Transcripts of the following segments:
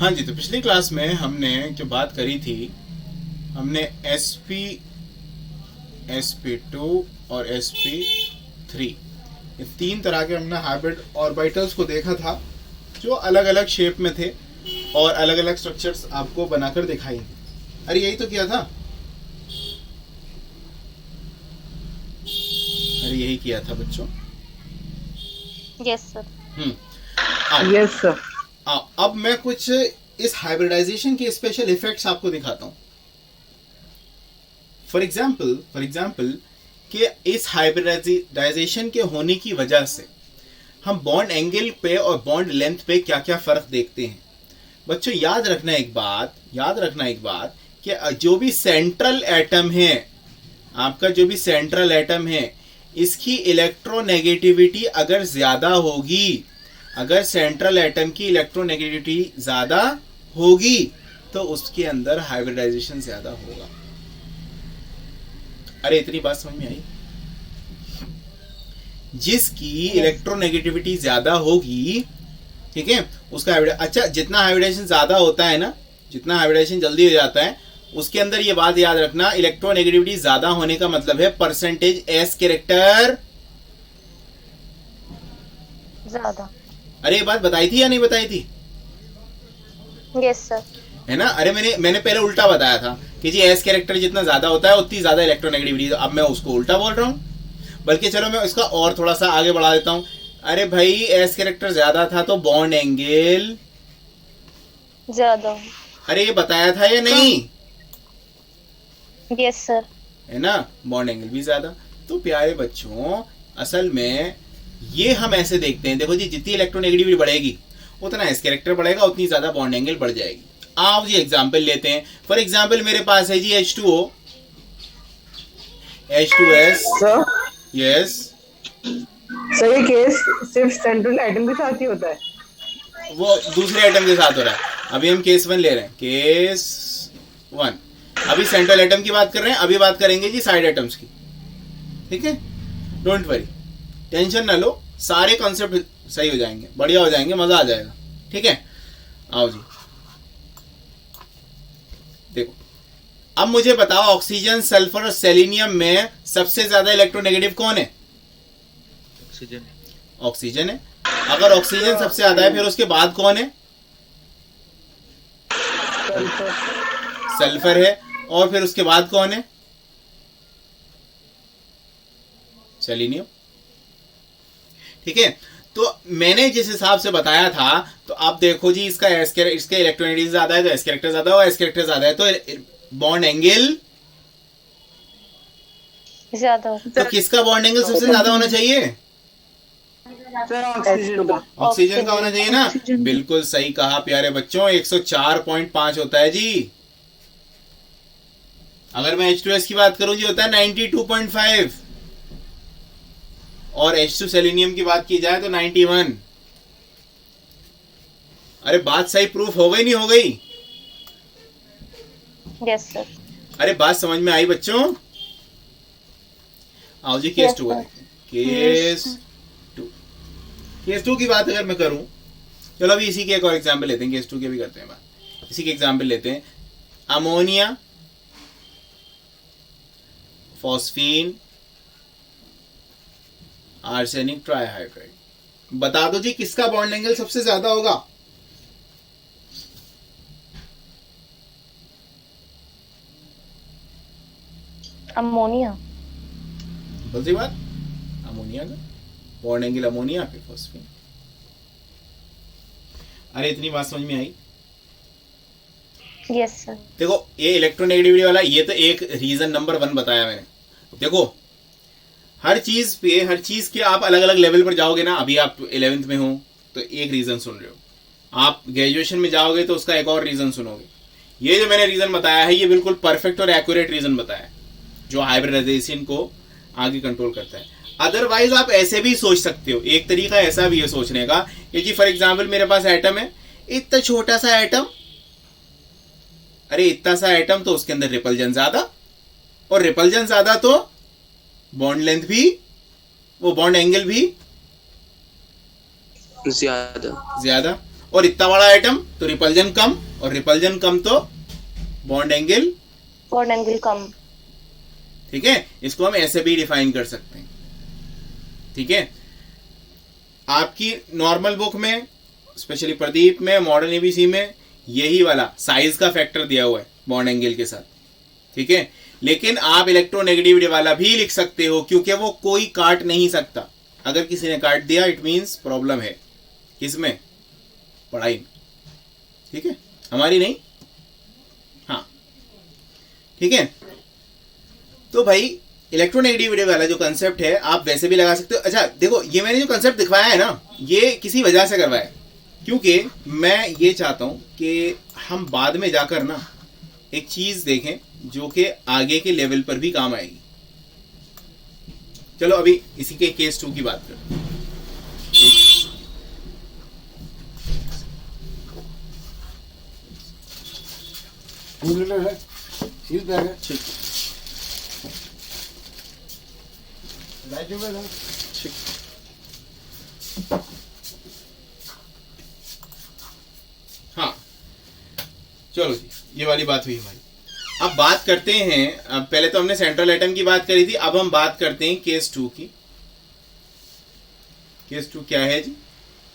हाँ जी, तो पिछली क्लास में हमने जो बात करी थी, हमने sp2 और sp3 ये तीन तरह के हमने हाइब्रिड ऑर्बिटल्स को देखा था जो अलग अलग शेप में थे और अलग अलग स्ट्रक्चर्स आपको बनाकर दिखाई थी। अरे यही तो किया था, अरे यही किया था बच्चों। Yes sir. Yes sir. अब मैं कुछ इस हाइब्रिडाइजेशन के स्पेशल इफेक्ट्स आपको दिखाता हूँ। फॉर एग्जाम्पल कि इस हाइब्रिडाइजेशन के होने की वजह से हम बॉन्ड एंगल पे और बॉन्ड लेंथ पे क्या क्या फर्क देखते हैं। बच्चों याद रखना एक बात कि जो भी सेंट्रल एटम है, आपका जो भी सेंट्रल एटम है, इसकी इलेक्ट्रोनेगेटिविटी अगर ज्यादा होगी, अगर सेंट्रल एटम की इलेक्ट्रोनेगेटिविटी ज्यादा होगी तो उसके अंदर हाइब्रिडाइजेशन ज्यादा होगा। अरे इतनी बात समझ में आई? जिसकी इलेक्ट्रोनेगेटिविटी ज्यादा होगी, ठीक है, उसका अच्छा जितना हाइब्रिडाइजेशन ज्यादा होता है ना, जितना हाइब्रिडाइजेशन जल्दी हो जाता है, उसके अंदर ये बात याद रखना, इलेक्ट्रोनेगेटिविटी ज्यादा होने का मतलब है परसेंटेज एस कैरेक्टर ज्यादा। अरे ये बात बताई थी या नहीं बताई थी? Yes sir. है ना? अरे मैंने पहले उल्टा बताया था कि जी एस कैरेक्टर जितना ज्यादा होता है उतनी ज्यादा इलेक्ट्रोनेगेटिविटी। अब मैं उसको उल्टा बोल रहा हूँ, बल्कि चलो मैं इसका और थोड़ा सा आगे बढ़ा देता हूँ। अरे भाई एस कैरेक्टर ज्यादा था तो बॉन्ड एंगल ज्यादा। अरे ये बताया था या नहीं? Yes sir. है ना, बॉन्ड एंगल भी ज्यादा। तो प्यारे बच्चों असल में ये हम ऐसे देखते हैं, देखो जी जितनी इलेक्ट्रोनेगेटिविटी बढ़ेगी उतना एस कैरेक्टर बढ़ेगा, उतनी ज्यादा बॉन्ड एंगल बढ़ जाएगी। आओ जी एग्जांपल लेते हैं। फॉर एग्जांपल मेरे पास है जी H2O, H2S। Sir yes sir, ये केस सिर्फ सेंट्रल एटम के साथ ही होता है? वो दूसरे एटम के साथ हो रहा है। अभी हम केस 1 ले रहे हैं, केस 1। अभी सेंट्रल एटम की बात कर रहे हैं, अभी बात करेंगे जी साइड एटम्स की। ठीक है, डोंट वरी, टेंशन ना लो, सारे कॉन्सेप्ट सही हो जाएंगे, बढ़िया हो जाएंगे, मजा आ जाएगा। ठीक है, आओ जी देखो। अब मुझे बताओ ऑक्सीजन, सल्फर और सेलेनियम में सबसे ज्यादा इलेक्ट्रोनेगेटिव कौन है? ऑक्सीजन है। अगर ऑक्सीजन सबसे ज्यादा है फिर उसके बाद कौन है? सल्फर है। और फिर उसके बाद कौन है? सेलेनियम। ठीक है, तो मैंने जिस हिसाब से बताया था, तो आप देखो जी इसका इसके इलेक्ट्रोनेगेटिव ज्यादा है तो एस कैरेक्टर ज्यादा होगा, एस कैरेक्टर ज्यादा है तो बॉन्ड एंगल ज्यादा। तो किसका बॉन्ड एंगल सबसे ज्यादा होना चाहिए? सर ऑक्सीजन का। ऑक्सीजन का होना चाहिए ना। बिल्कुल सही कहा प्यारे बच्चों, 104.5 होता है जी। अगर मैं H2S की बात करूं जी होता है 92.5 और H2 सेलेनियम की बात की जाए तो 91। अरे बात सही प्रूफ हो गई नहीं हो गई? Yes sir. अरे बात समझ में आई बच्चों? आओ जी केस 2 केस 2 की बात अगर मैं करूं, चलो अभी इसी के एक और एग्जाम्पल लेते हैं, केस 2 के भी करते हैं बात। इसी के एग्जाम्पल लेते हैं, अमोनिया, फॉस्फीन, आर्सेनिक ट्राइहाइड्राइड। बता दो जी किसका बॉन्ड एंगल सबसे ज्यादा होगा? अमोनिया। बोल सी बात, अमोनिया का बॉन्ड एंगल, अमोनिया पे फॉस्फीन। अरे इतनी बात समझ में आई? Yes sir. देखो ये इलेक्ट्रोनेगेटिविटी वाला, ये तो एक रीजन नंबर 1 बताया मैंने। देखो हर चीज के आप अलग अलग लेवल पर जाओगे ना। अभी आप 11th में हो तो एक रीजन सुन रहे हो, आप ग्रेजुएशन में जाओगे तो उसका एक और रीजन सुनोगे। ये जो मैंने रीजन बताया है ये बिल्कुल परफेक्ट और एक्यूरेट रीजन बताया है जो हाइब्रिडाइजेशन को आगे कंट्रोल करता है। अदरवाइज आप ऐसे भी सोच सकते हो, एक तरीका ऐसा भी है सोचने का कि जी फॉर एग्जाम्पल मेरे पास एटम है, इतना छोटा सा एटम, अरे इतना सा एटम तो उसके अंदर रिपल्जन ज्यादा, और रिपल्जन ज्यादा तो बॉन्ड लेंथ भी, वो बॉन्ड एंगल भी ज्यादा। ज्यादा। और इतना बड़ा एटम तो रिपल्जन कम, और रिपल्जन कम तो बॉन्ड एंगल, बॉन्ड एंगल कम। ठीक है, इसको हम ऐसे भी डिफाइन कर सकते हैं। ठीक है, आपकी नॉर्मल बुक में, स्पेशली प्रदीप में, मॉडर्न एबीसी में यही वाला साइज का फैक्टर दिया हुआ है बॉन्ड एंगल के साथ। ठीक है, लेकिन आप इलेक्ट्रोनेगेटिविटी वाला भी लिख सकते हो, क्योंकि वो कोई काट नहीं सकता। अगर किसी ने काट दिया इट मीन्स प्रॉब्लम है। किसमें? पढ़ाई में। ठीक है, हमारी नहीं। हाँ ठीक है, तो भाई इलेक्ट्रोनेगेटिविटी वाला जो कंसेप्ट है आप वैसे भी लगा सकते हो। अच्छा देखो, ये मैंने जो कंसेप्ट दिखवाया है ना, ये किसी वजह से करवाया है, क्योंकि मैं ये चाहता हूं कि हम बाद में जाकर ना एक चीज देखें जो कि आगे के लेवल पर भी काम आएगी। चलो अभी इसी के केस 2 की बात करते हैं। ठीक, हाँ चलो जी, ये वाली बात हुई हमारी। अब बात करते हैं, अब पहले तो हमने सेंट्रल एटम की बात करी थी, अब हम बात करते हैं केस 2 की। केस 2 क्या है जी?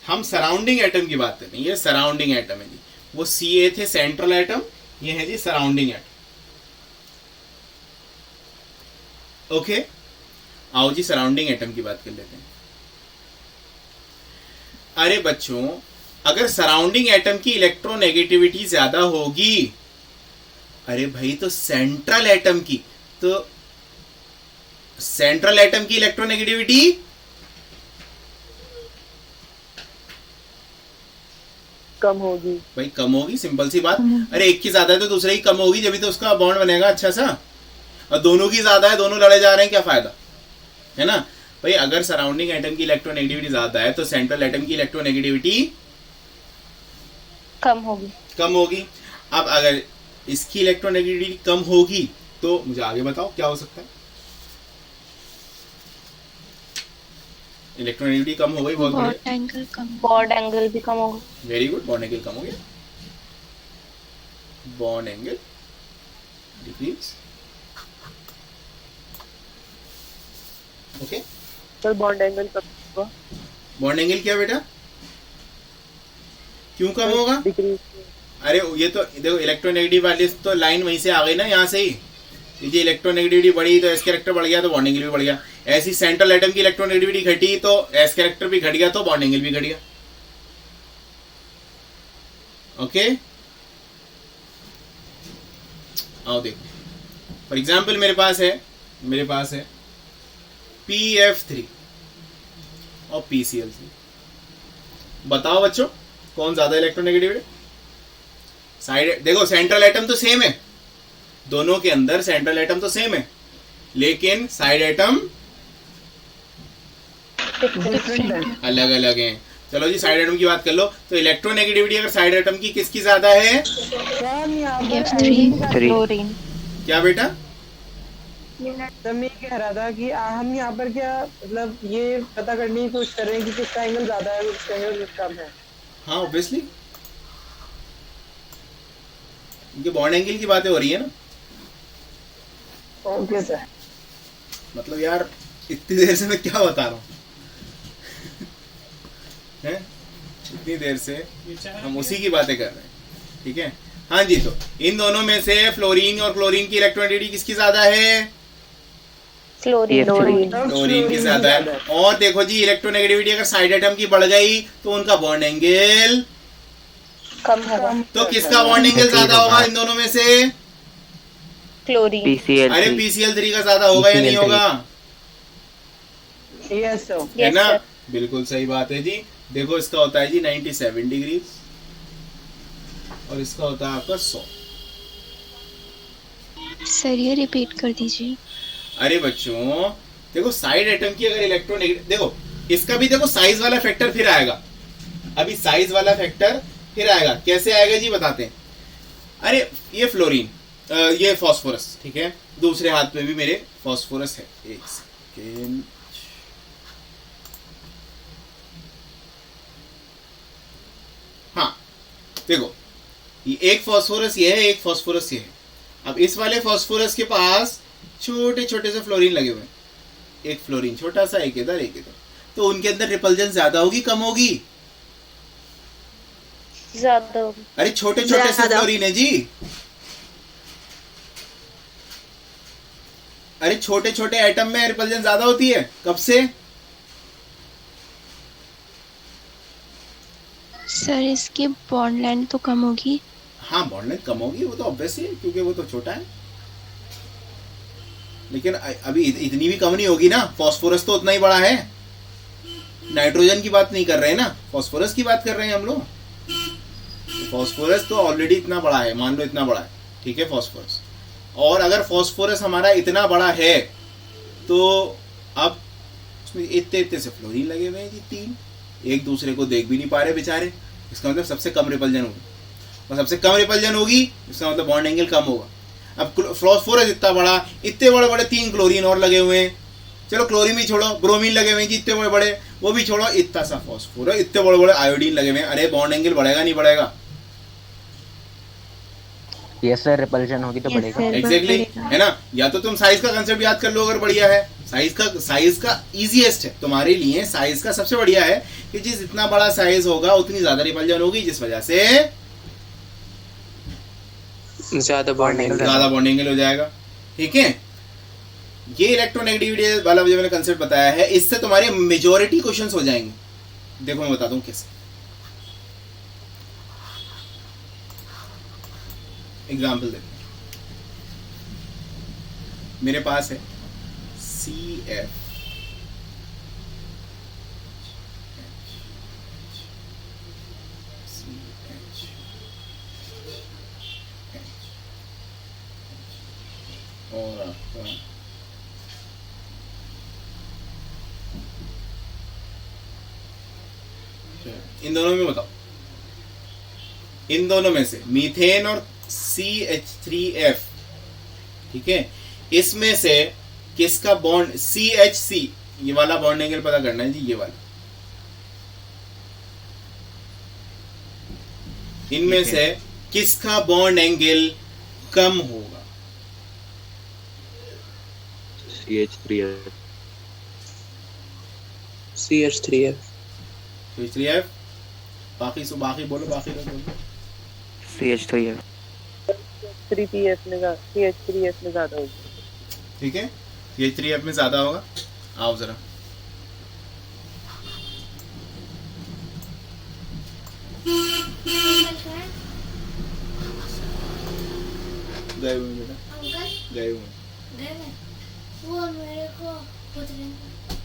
हम सराउंडिंग एटम की बात कर रहे हैं। ये सराउंडिंग एटम है जी, वो Ca थे सेंट्रल एटम, ये है जी सराउंडिंग एटम। ओके, आओ जी सराउंडिंग एटम की बात कर लेते हैं। अरे बच्चों, अगर सराउंडिंग एटम की इलेक्ट्रोनेगेटिविटी ज्यादा होगी, अरे भाई तो सेंट्रल एटम की इलेक्ट्रोनेगेटिविटी कम होगी भाई, कम होगी, सिंपल सी बात। अरे एक की ज्यादा है तो दूसरे की कम होगी, जब भी तो उसका बॉन्ड बनेगा अच्छा सा। और दोनों की ज्यादा है, दोनों लड़े जा रहे हैं, क्या फायदा है ना भाई। अगर सराउंडिंग एटम की इलेक्ट्रोनेगेटिविटी ज्यादा है तो सेंट्रल एटम की इलेक्ट्रोनेगेटिविटी कम होगी। अब अगर इसकी इलेक्ट्रोनेगेटिविटी कम होगी तो मुझे आगे बताओ क्या हो सकता है। इलेक्ट्रोनेगेटिविटी कम हो गई, बहुत बढ़िया, बॉन्ड एंगल भी कम होगा। वेरी गुड, बॉन्ड एंगल कम हो गया, bond angle decrease. Okay, sir bond angle कब होगा? बॉन्ड एंगल क्या बेटा, क्यों कम होगा? डिक्रीज। अरे ये तो देखो, इलेक्ट्रोनेगेटिव वाली तो लाइन वहीं से आ गई ना, यहाँ से ही। ये इलेक्ट्रोनेगेटिविटी बढ़ी तो एस कैरेक्टर बढ़ गया, तो बॉन्ड एंगल भी बढ़ गया। ऐसी सेंट्रल एटम की इलेक्ट्रोनेगेटिविटी घटी तो एस कैरेक्टर भी घट गया, तो बॉन्ड एंगल भी घट गया। ओके, आओ देखो, फॉर एग्जाम्पल मेरे पास है PF3 और PCl3। बताओ बच्चों, कौन ज्यादा इलेक्ट्रोनेगेटिव है? साइड, देखो सेंट्रल एटम तो सेम है, दोनों के अंदर सेंट्रल एटम तो सेम है, लेकिन साइड एटम अलग अलग हैं। चलो जी साइड एटम की बात कर लो, तो इलेक्ट्रोनेगेटिविटी अगर साइड एटम की किसकी ज्यादा है? फ्लोरीन। क्या बेटा? तो मैं कह रहा था कि हम यहाँ पर क्या मतलब ये पता करने की कोशिश कर रहे हैं कि किसका एंगल ज्यादा है और किसका एंगल कम है। हाँ ऑब्वियसली, इनके बॉन्ड एंगल की बातें हो रही है ना। Okay sir. मतलब यार इतनी देर से मैं क्या बता रहा हूँ हैं? इतनी देर से हम उसी की बातें कर रहे हैं। ठीक है, हाँ जी, तो इन दोनों में से फ्लोरीन और क्लोरीन की इलेक्ट्रोनेगेटिविटी किसकी ज्यादा है? फ्लोरीन की ज्यादा है। और देखो जी, इलेक्ट्रोनेगेटिविटी अगर साइड एटम की बढ़ गई तो उनका बॉन्ड एंगल कम होगा। तो किसका बॉन्ड एंगल ज्यादा होगा इन दोनों में से? क्लोरीन। अरे PCl3 का ज्यादा होगा या नहीं होगा? Yes sir. है ना, बिल्कुल सही बात है जी। देखो इसका होता है जी 97 डिग्री और इसका होता है आपका 100। सर ये रिपीट कर दीजिए। अरे बच्चों देखो, साइड एटम की अगर इलेक्ट्रोनेगेटिव, देखो इसका भी देखो साइज वाला फैक्टर फिर आएगा। अभी साइज वाला फैक्टर फिर आएगा, कैसे आएगा जी बताते हैं। अरे ये फ्लोरीन, ये फास्फोरस, ठीक है, दूसरे हाथ में भी मेरे फास्फोरस है। एक सेकेंड, हाँ देखो, ये एक फास्फोरस ये है, एक फास्फोरस ये है। अब इस वाले फास्फोरस के पास छोटे छोटे से फ्लोरीन लगे हुए हैं, एक फ्लोरीन छोटा सा, एक इधर एक इधर, तो उनके अंदर रिपल्जन ज्यादा होगी कम होगी? ज्यादा होगी। अरे छोटे छोटे से फ्लोरीन है जी, अरे छोटे छोटे एटम में रिपल्जन ज्यादा होती है। कब से? सर इसकी बॉन्ड लेंथ तो कम होगी। हाँ बॉन्ड लेंथ कम होगी, वो तो ऑब्वियस है क्योंकि वो तो छोटा है, लेकिन अभी इतनी भी कम नहीं होगी ना। फास्फोरस तो उतना ही बड़ा है, नाइट्रोजन की बात नहीं कर रहे हैं ना, फास्फोरस की बात कर रहे हैं हम लोग। फास्फोरस तो ऑलरेडी इतना बड़ा है, मान लो इतना बड़ा है, ठीक है फास्फोरस। और अगर फास्फोरस हमारा इतना बड़ा है तो अब उसमें इतने इतने से फ्लोरीन लगे हुए हैं जी, 3, एक दूसरे को देख भी नहीं पा रहे बेचारे, इसका मतलब सबसे कम रिपल्जन होगी, और सबसे कम रिपल्जन होगी इसका मतलब बॉन्ड एंगल कम होगा। अब फास्फोरस इतना बड़ा, इतने बड़े बड़े 3 क्लोरीन और लगे हुए हैं, चलो क्लोरीन भी छोड़ो, ब्रोमीन लगे हुए हैं जी इतने बड़े बड़े, वो भी छोड़ो, इतना सा फास्फोरस, इतने बड़े बड़े आयोडीन लगे हुए हैं, अरे बॉन्ड एंगल बढ़ेगा नहीं बढ़ेगा? यस सर, रिपल्जन होगी तो Yes, बढ़ेगा। sir. एग्जैक्टली बढ़ेगा। है ना। या तो तुम साइज का कंसेप्ट याद कर लो अगर बढ़िया है, साइज का इजीएस्ट है तुम्हारे लिए, साइज का सबसे बढ़िया है कि जिस इतना बड़ा साइज होगा उतनी ज्यादा रिपल्जन होगी, जिस वजह से ज्यादा बॉन्ड एंगल ज्यादा बॉन्ड एंगल हो जाएगा। ठीक है, ये इलेक्ट्रोनेगेटिविटी वाला जो मैंने कंसेप्ट बताया है, इससे तुम्हारे मेजॉरिटी क्वेश्चंस हो जाएंगे। देखो मैं बताता हूँ कैसे। एग्जाम्पल देखो, मेरे पास है CF और आपका इन दोनों में बताओ, इन दोनों में से मीथेन और CH3F, ठीक है, इसमें से किसका बॉन्ड CHC, ये वाला बॉन्ड एंगल पता करना है जी, ये वाला, इनमें से किसका बॉन्ड एंगल कम होगा? CH3F। CH3F। CH3F, बाकी बोलो, बाकी लोग बोलो। CH3F। 3PF में CH3F में ज्यादा होगी। ठीक है, CH3F में ज्यादा होगा। आओ जरा, गए हुए बेटा, गए हुए। वो मेरे को पूछ रहे हैं।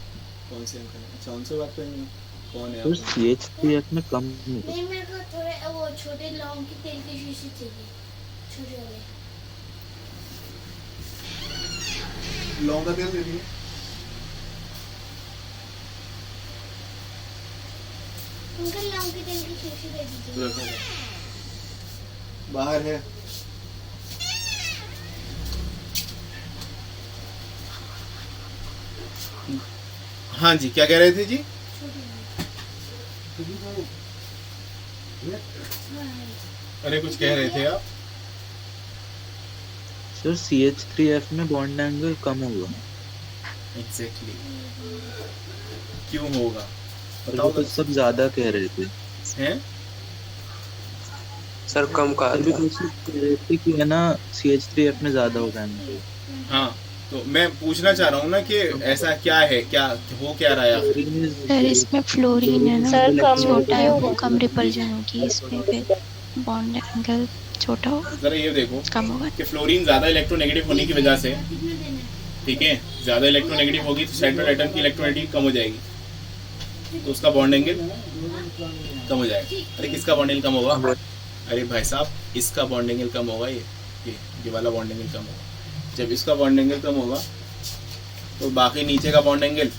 कौन से अंकल? अच्छा उनसे बात करेंगे, कौन है तो आप? CH3F में कम होगा। नहीं, मेरे को थोड़े वो छोटे लौंग की तेल की शीशी चाहिए, छोटे वाले। लौंग का तेल दे दिए। अंकल लौंग की तेल की शीशी दे दीजिए। बाहर है। हाँ जी, क्या कह रहे थे जी? अरे कुछ कह रहे थे आप? सर CH3F में बॉन्ड एंगल कम होगा। एग्जैक्टली, क्यों होगा बताओ तो। सब ज्यादा कह रहे थे हैं? सर कम का सर भी कुछ कह रहे थे कि है ना CH3F में ज्यादा होगा एंगल। हाँ, तो मैं पूछना चाह रहा हूँ ना कि ऐसा क्या है, क्या हो क्या रहा है आखिर? सर इसमें फ्लोरीन है ना, सर, कम छोटा है, होगी। वो कम रिपल्जन होगी, इसमें फिर बॉन्ड एंगल छोटा होगा, जरा ये देखो कम होगा। कि फ्लोरीन ज्यादा इलेक्ट्रोनेगेटिव होने की वजह से, ठीक है, ज्यादा इलेक्ट्रोनेगेटिव होगी तो सेंट्रल एटम की इलेक्ट्रोनेगेटिव कम हो जाएगी, तो उसका बॉन्ड एंगल कम हो जाएगा। अरे किसका बॉन्ड एंगल कम होगा? अरे भाई साहब, इसका बॉन्ड एंगल कम होगा, ये वाला बॉन्ड एंगल कम होगा। जब इसका बॉन्ड एंगल कम होगा तो बाकी नीचे का बॉन्ड एंगल,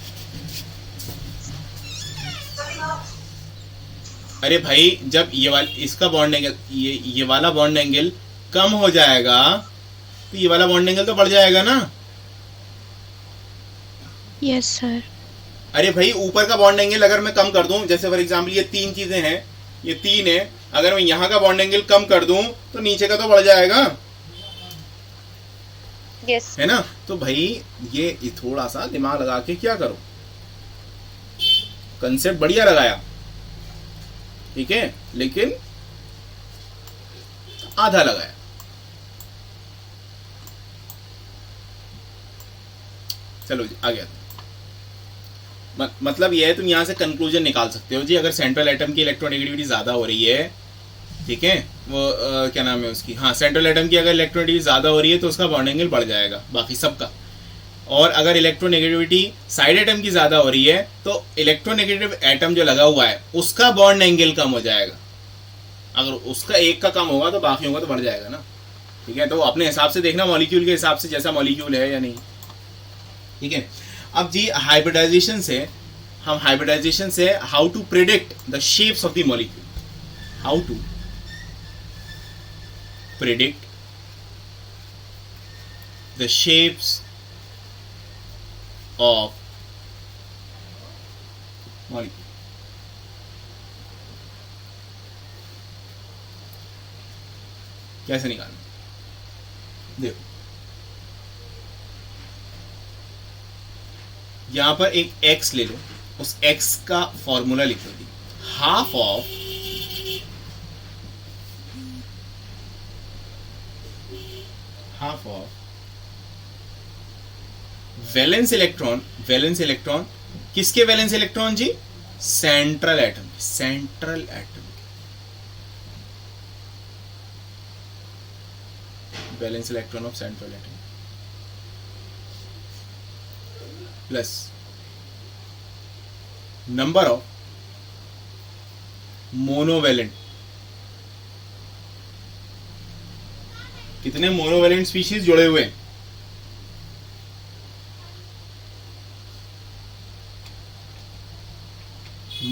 अरे भाई जब ये वाला इसका बॉन्ड एंगल, ये वाला बॉन्ड एंगल कम हो जाएगा तो ये वाला बॉन्ड एंगल तो बढ़ जाएगा ना। Yes sir. अरे भाई ऊपर का बॉन्ड एंगल अगर मैं कम कर दूं, जैसे फॉर एग्जांपल ये 3 चीजें हैं, ये 3 है, अगर मैं यहाँ का बॉन्ड एंगल कम कर दूं तो नीचे का तो बढ़ जाएगा, यस है ना। तो भाई ये थोड़ा सा दिमाग लगा के क्या करो, कंसेप्ट बढ़िया लगाया, ठीक है, लेकिन आधा लगाया। चलो जी आगे आते हैं। मतलब यह है तुम यहां से कंक्लूजन निकाल सकते हो जी, अगर सेंट्रल एटम की इलेक्ट्रोनेगेटिविटी ज्यादा हो रही है, ठीक है, वो क्या नाम है उसकी, हाँ, सेंट्रल एटम की अगर इलेक्ट्रोनेगेटिविटी ज्यादा हो रही है तो उसका बॉन्ड एंगल बढ़ जाएगा बाकी सबका। और अगर इलेक्ट्रोनेगेटिविटी साइड एटम की ज्यादा हो रही है तो इलेक्ट्रोनेगेटिव एटम जो लगा हुआ है उसका बॉन्ड एंगल कम हो जाएगा। अगर उसका एक का कम होगा तो बाकी होगा तो बढ़ जाएगा ना, ठीक है। तो अपने हिसाब से देखना, मॉलिक्यूल के हिसाब से, जैसा मॉलिक्यूल है या नहीं, ठीक है। अब जी हाइब्रिडाइजेशन से how to predict the shapes of the molecule, how to predict the shapes of molecule. कैसे निकालना, देखो यहां पर एक x ले लो, उस x का फॉर्मूला लिख लो जी, half of valence electron, valence electron किसके वैलेंस इलेक्ट्रॉन जी, central atom, central atom, valence electron of central atom plus number of monovalent, कितने मोनोवेलेंट स्पीशीज जुड़े हुए हैं,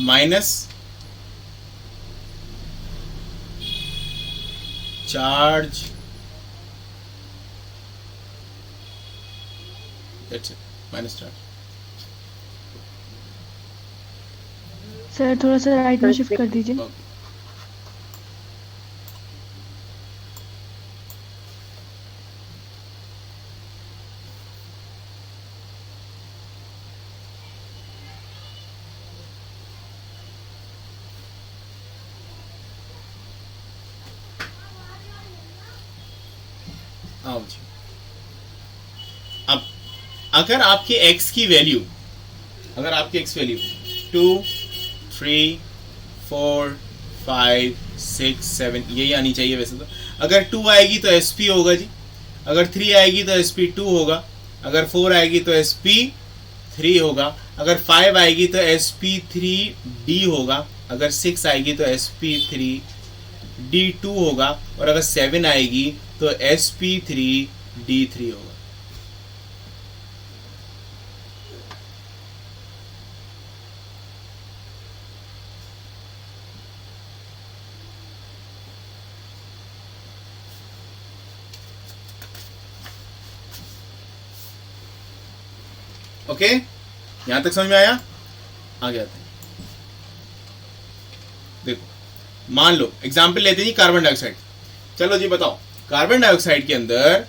minus charge, that's it, minus charge. Sir थोड़ा सा राइट में shift कर दीजिए। Okay. आओ जी, अब अगर आपकी x की वैल्यू, अगर आपकी x वैल्यू 2, 3, 4, 5, 6, 7 यही आनी चाहिए वैसे तो। अगर 2 आएगी तो sp होगा जी, अगर 3 आएगी तो sp2 होगा, अगर 4 आएगी तो sp3 होगा, अगर 5 आएगी तो sp3d होगा, अगर 6 आएगी तो sp3d2 होगा, और अगर 7 आएगी तो sp3d3 होगा। ओके, यहां तक समझ में आया? आगे आते हैं। देखो मान लो एग्जाम्पल लेते हैं जी कार्बन डाइऑक्साइड। चलो जी बताओ, कार्बन डाइऑक्साइड के अंदर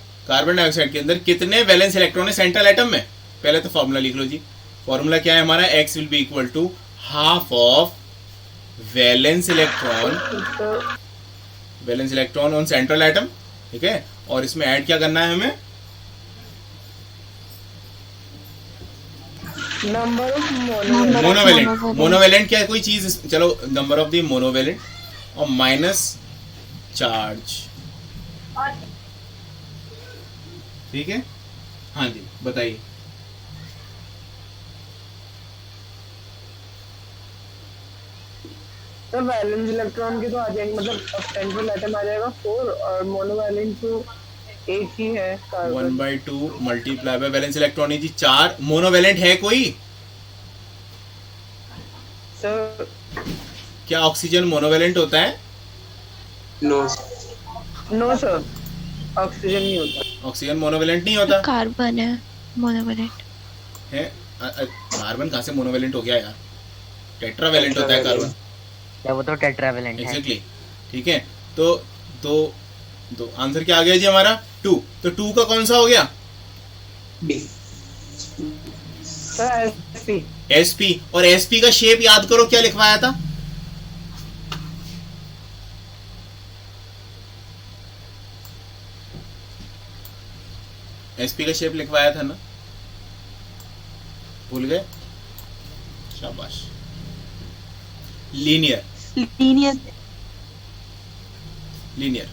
कितने वैलेंस इलेक्ट्रॉन है सेंट्रल एटम में? पहले तो फॉर्मूला लिख लो जी। फॉर्मूला क्या है हमारा? x will be equal to half of valence electron on central atom, ठीक है। और इसमें ऐड क्या करना है हमें? Number of monovalent. मोनोवेलेंट क्या है? कोई चीज, चलो नंबर ऑफ द मोनोवेलेंट और माइनस चार्ज, ठीक है। हाँ जी बताइए। तो वैलेंस इलेक्ट्रॉन के तो आ जाएंगे, मतलब सेंट्रल एटम आ जाएगा 4 और मोनोवैलेंट तो एक ही है। 1/2 मल्टीप्लाई बाय वैलेंस इलेक्ट्रॉन है जी 4। मोनोवेलेंट है कोई? सर क्या ऑक्सीजन मोनोवेलेंट होता है? नो सर, ऑक्सीजन नहीं होता। ऑक्सीजन मोनोवेलेंट नहीं होता कार्बन है मोनोवेलेंट है। कार्बन कहाँ से मोनोवेलेंट हो गया यार? टेट्रावेलेंट होता है कार्बन। क्या वो तो टेट्रावेलेंट है। एग्जैक्टली, ठीक है, तो दो आंसर क्या आ गया जी हमारा 2। तो 2 का कौन सा हो गया? डी। Sir SP. एसपी। और एसपी का शेप याद करो, क्या लिखवाया था? एसपी का शेप लिखवाया था ना, भूल गए? शाबाश। लीनियर। लीनियर। लीनियर।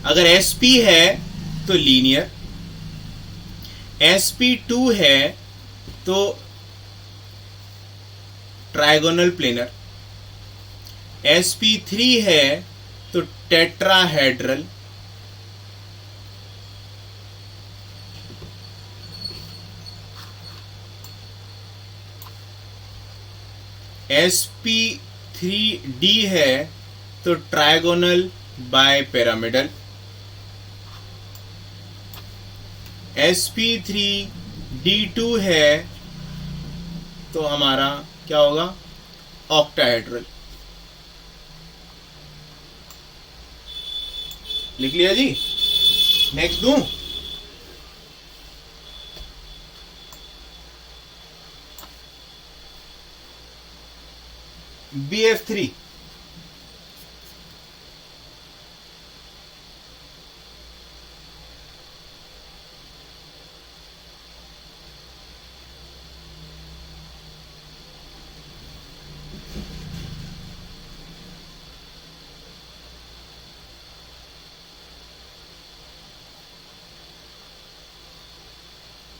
अगर एसपी है तो लीनियर, sp2 है तो ट्राइगोनल प्लेनर, sp3 है तो टेट्राहेड्रल, sp3d है तो ट्राइगोनल बाइपिरामिडल, sp3d2 है तो हमारा क्या होगा? ऑक्टाहेड्रल। लिख लिया जी? नेक्स्ट दूं? BF3।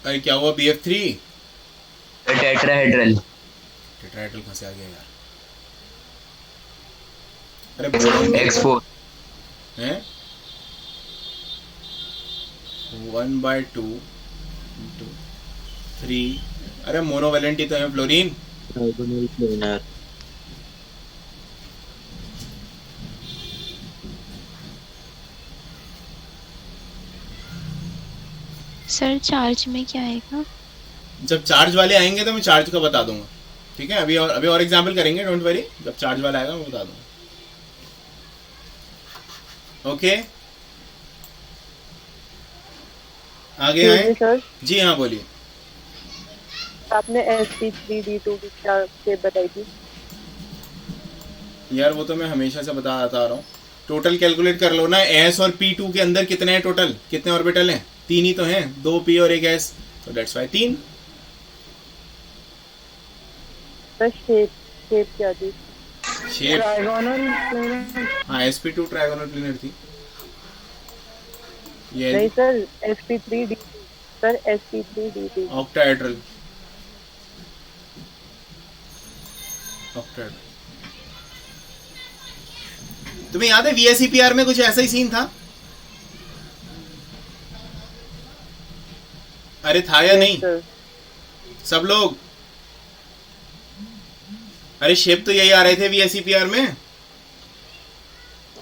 अरे क्या हुआ BF3? टेट्राहेड्रल। टेट्राहेड्रल कहां से आ गया यार? अरे बोलो X4। हैं 1/2 into 3। अरे मोनोवेलेंट ही तो है fluorine. Trigonal planar. Sir charge में क्या आएगा? जब चार्ज वाले आएंगे तो मैं चार्ज का बता दूंगा, ठीक है? अभी और एग्जाम्पल करेंगे, डोंट वरी। जब चार्ज वाला आएगा मैं बता दूंगा। ओके, आगे आए सर जी। हाँ बोलिए। आपने sp3d2 की क्या शेप बताई थी? यार वो तो मैं हमेशा से बताता आ रहा हूँ। टोटल कैलकुलेट कर लो ना, S और P2 के अंदर कितने हैं टोटल? कितने ऑर्बिटल हैं? 3 ही तो हैं, 2 P और 1 S, तो दैट्स वाई 3। शेप क्या थी? Shape trigonal planar. हाँ sp2 ट्राइगोनल प्लेनर थी ये। नहीं sir sp3d2। Sir sp3d2। Octahedral. Octahedral. तुम्हें याद है VSEPR में कुछ ऐसा ही सीन था? अरे था या नहीं सब लोग? अरे शेप तो यही आ रहे थे VSEPR में,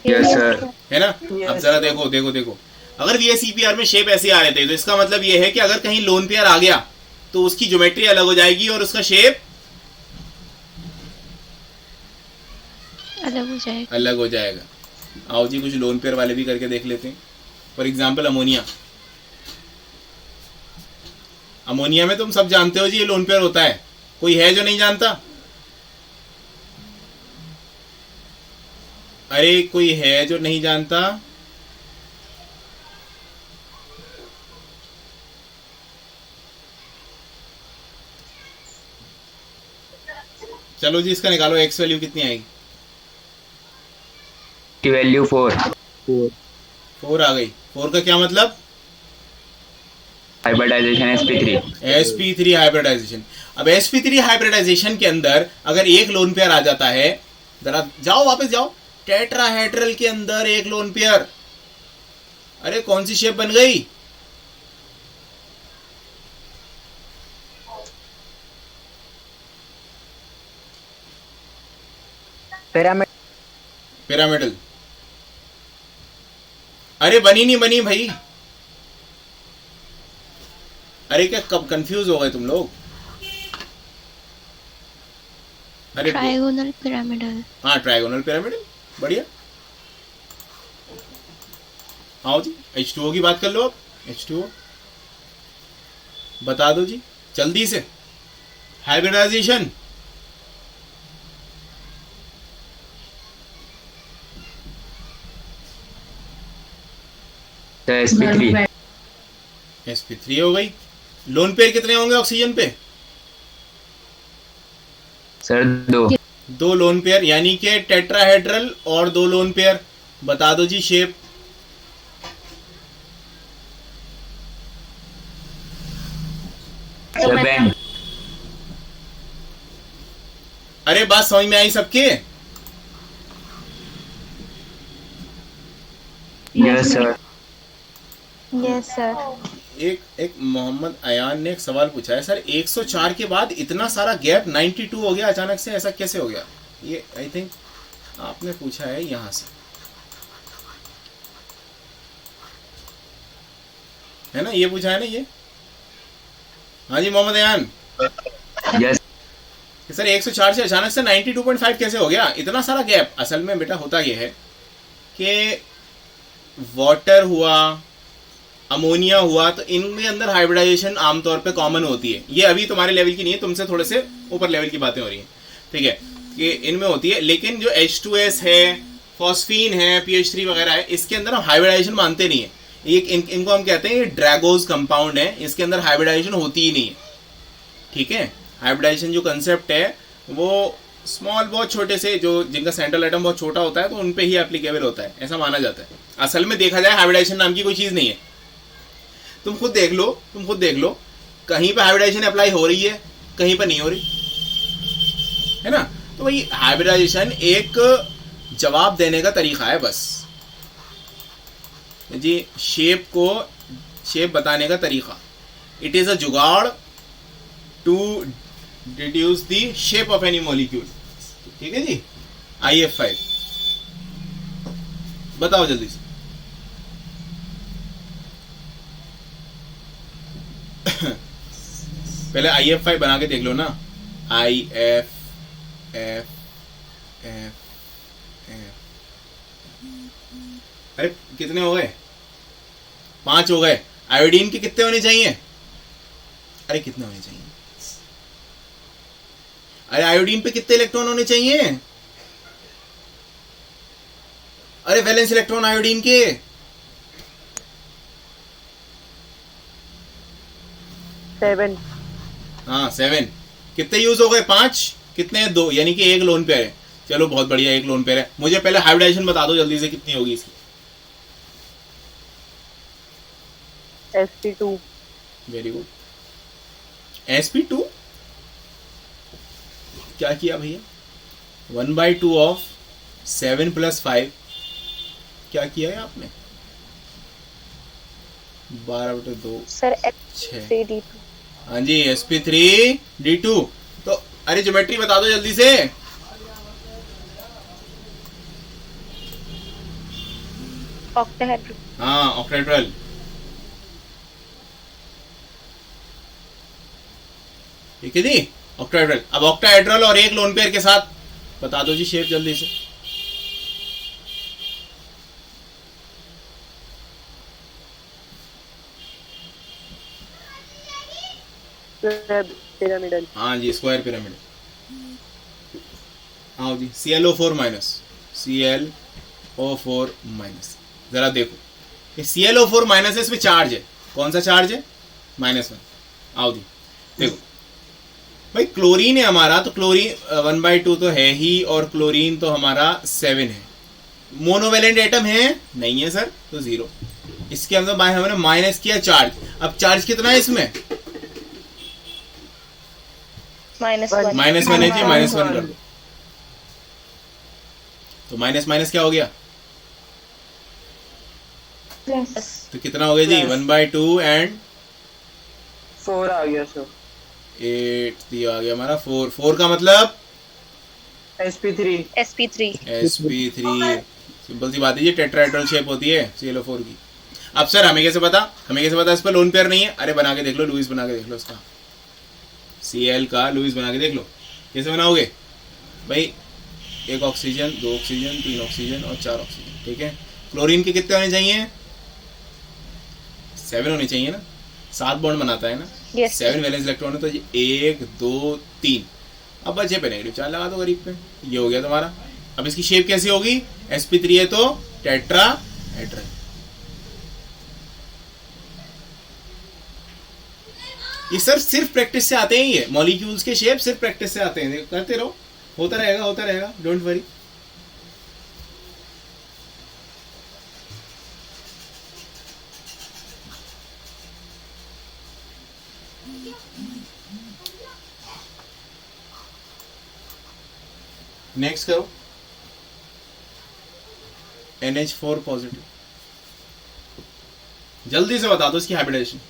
यस सर। है ना? अब जरा देखो अगर VSEPR में शेप ऐसे आ रहे थे तो इसका मतलब ये है कि अगर कहीं लोन पेयर आ गया तो उसकी ज्योमेट्री अलग हो जाएगी और उसका शेप अलग हो जाएगा। आओ जी कुछ लोन पेयर वाले भी करके देख लेते हैं। For example ammonia. अमोनिया में तुम सब जानते हो जी ये लोन पेयर होता है। कोई है जो नहीं जानता? अरे कोई है जो नहीं जानता? चलो जी इसका निकालो, एक्स वैल्यू कितनी आएगी? की वैल्यू 4। 4 आ गई। 4 का क्या मतलब? Hybridisation sp3 hybridisation. अब sp3 हाइब्रिडाइजेशन के अंदर अगर एक लोन पेयर आ जाता है, जरा जाओ वापस जाओ, टेट्राहेड्रल के अंदर एक लोन पेयर, अरे कौन सी शेप बन गई? पिरामिडल। अरे बनी नहीं बनी भाई? अरे क्या कब कंफ्यूज हो गए तुम लोग? अरे ट्राइगोनल पिरामिडल। हाँ ट्राइगोनल पिरामिडल, बढ़िया। आओ जी, H2O की बात कर लो अब। H2O बता दो जी जल्दी से। हाइब्रिडाइजेशन सर sp3 sp3 हो गई। लोन पेयर कितने होंगे ऑक्सीजन पे? सर 2 दो लोन पेयर, यानी कि टेट्राहेड्रल और दो लोन पेयर। बता दो जी शेप। Sir band. अरे बात समझ में आई सबके? Yes sir. Yes sir. एक मोहम्मद अयान ने एक सवाल पूछा है, सर 104 के बाद इतना सारा गैप 92 हो गया अचानक से, ऐसा कैसे हो गया? ये आई थिंक आपने पूछा है यहां से, है ना? ये पूछा है ना ये? हाँ जी मोहम्मद अयान। यस सर 104 से अचानक से 92.5 कैसे हो गया? इतना सारा गैप। असल में बेटा होता यह है कि वाटर हुआ, अमोनिया हुआ, तो इनके अंदर हाइब्रिडाइजेशन आमतौर पे कॉमन होती है। ये अभी तुम्हारे लेवल की नहीं है, तुमसे थोड़े से ऊपर लेवल की बातें हो रही हैं, ठीक है, कि इनमें होती है। लेकिन जो H2S है, फॉस्फीन है, PH3 वगैरह है, इसके अंदर हम हाइब्रिडाइजेशन मानते नहीं है। इनको हम कहते हैं ये ड्रैगोज कंपाउंड है, इसके अंदर हाइब्रिडाइजेशन होती ही नहीं है, ठीक है। हाइब्रिडाइजेशन जो कंसेप्ट है वो स्मॉल, बहुत छोटे से, जो जिनका सेंट्रल एटम बहुत छोटा होता है, तो उन पे ही एप्लीकेबल होता है, ऐसा माना जाता है। असल में देखा जाए हाइब्रिडाइजेशन नाम की कोई चीज़ नहीं है। तुम खुद देख लो, कहीं पे हाइब्रिडाइजेशन अप्लाई हो रही है, कहीं पर नहीं हो रही, है ना? तो भाई हाइब्रिडाइजेशन एक जवाब देने का तरीका है बस जी, शेप बताने का तरीका। इट इज अ जुगाड़ to deduce the shape of any molecule, ठीक है जी। IF5 बताओ जल्दी से। पहले IF5 बना के देख लो ना। IF F F F। अरे कितने हो गए? 5 हो गए। आयोडीन के कितने होने चाहिए? अरे कितने होने चाहिए? अरे आयोडीन पे कितने इलेक्ट्रॉन होने चाहिए? अरे वैलेंस इलेक्ट्रॉन आयोडीन के। सेवन। हाँ 7। कितने यूज हो गए? 5। कितने? 2, यानी कि एक लोन पेयर है। चलो बहुत बढ़िया, एक लोन पेयर है। मुझे पहले हाइब्रिडाइजेशन बता दो जल्दी से, कितनी होगी इसकी? sp2। Very good. sp2 क्या किया भैया? 1/2 ऑफ 7 + 5 क्या किया है आपने? 12/2 सर 6। sp3d2। हाँ जी sp3d2। तो अरे ज्योमेट्री बता दो जल्दी से। ऑक्टाहेड्रल। हाँ ऑक्टाहेड्रल। ठीक है जी, ऑक्टाहेड्रल। अब ऑक्टाहेड्रल और एक लोन पेयर के साथ बता दो जी शेप जल्दी से। पिरामिडल। हाँ जी स्क्वायर पिरामिड। आओ जी ClO4 माइनस, ClO4 माइनस। जरा देखो ये ClO4 माइनस है, इसमें चार्ज है। कौन सा चार्ज है? -1। आओ जी देखो भाई, क्लोरीन है हमारा, तो क्लोरीन 1/2 तो है ही, और क्लोरीन तो हमारा 7 है। मोनोवेलेंट एटम है? नहीं है सर, तो 0। इसके अंदर हमने माइनस किया चार्ज। अब चार्ज कितना है इसमें? -1। -1 है जी, -1 कर दो। तो माइनस क्या हो गया? तो कितना हो गया जी? 1/2 एंड 4 आ गया सर। 8 दिया आ गया हमारा 4 का मतलब sp3। sp3। सिंपल सी बात है, ये टेट्राहेड्रल शेप होती है ClO4 की। अब सर हमें कैसे पता इस पर लोन पेयर नहीं है? अरे बना के देख लो, लुईस बना के देख लो इसका, Cl का लुईस बना के देख लो। कैसे बनाओगे भाई? 1 ऑक्सीजन, 2 ऑक्सीजन, 3 ऑक्सीजन और 4 ऑक्सीजन, ठीक है। क्लोरीन के कितने होने चाहिए? 7 होने चाहिए ना, 7 बॉन्ड बनाता है ना। Yes, 7 वैलेंस इलेक्ट्रॉन है, तो ये 1 2 3। अब बचे पे नेगेटिव चार्ज लगा दो करीब पे, ये हो गया तुम्हारा। अब इसकी शेप कैसी होगी, sp3 है तो टेट्राहेड्रल। ये सर सिर्फ प्रैक्टिस से आते हैं, ये मॉलिक्यूल्स के शेप सिर्फ प्रैक्टिस से आते हैं, करते रहो, होता रहेगा, डोंट वरी। नेक्स्ट करो NH4 पॉजिटिव, जल्दी से बता दो इसकी हाइब्रिडाइजेशन।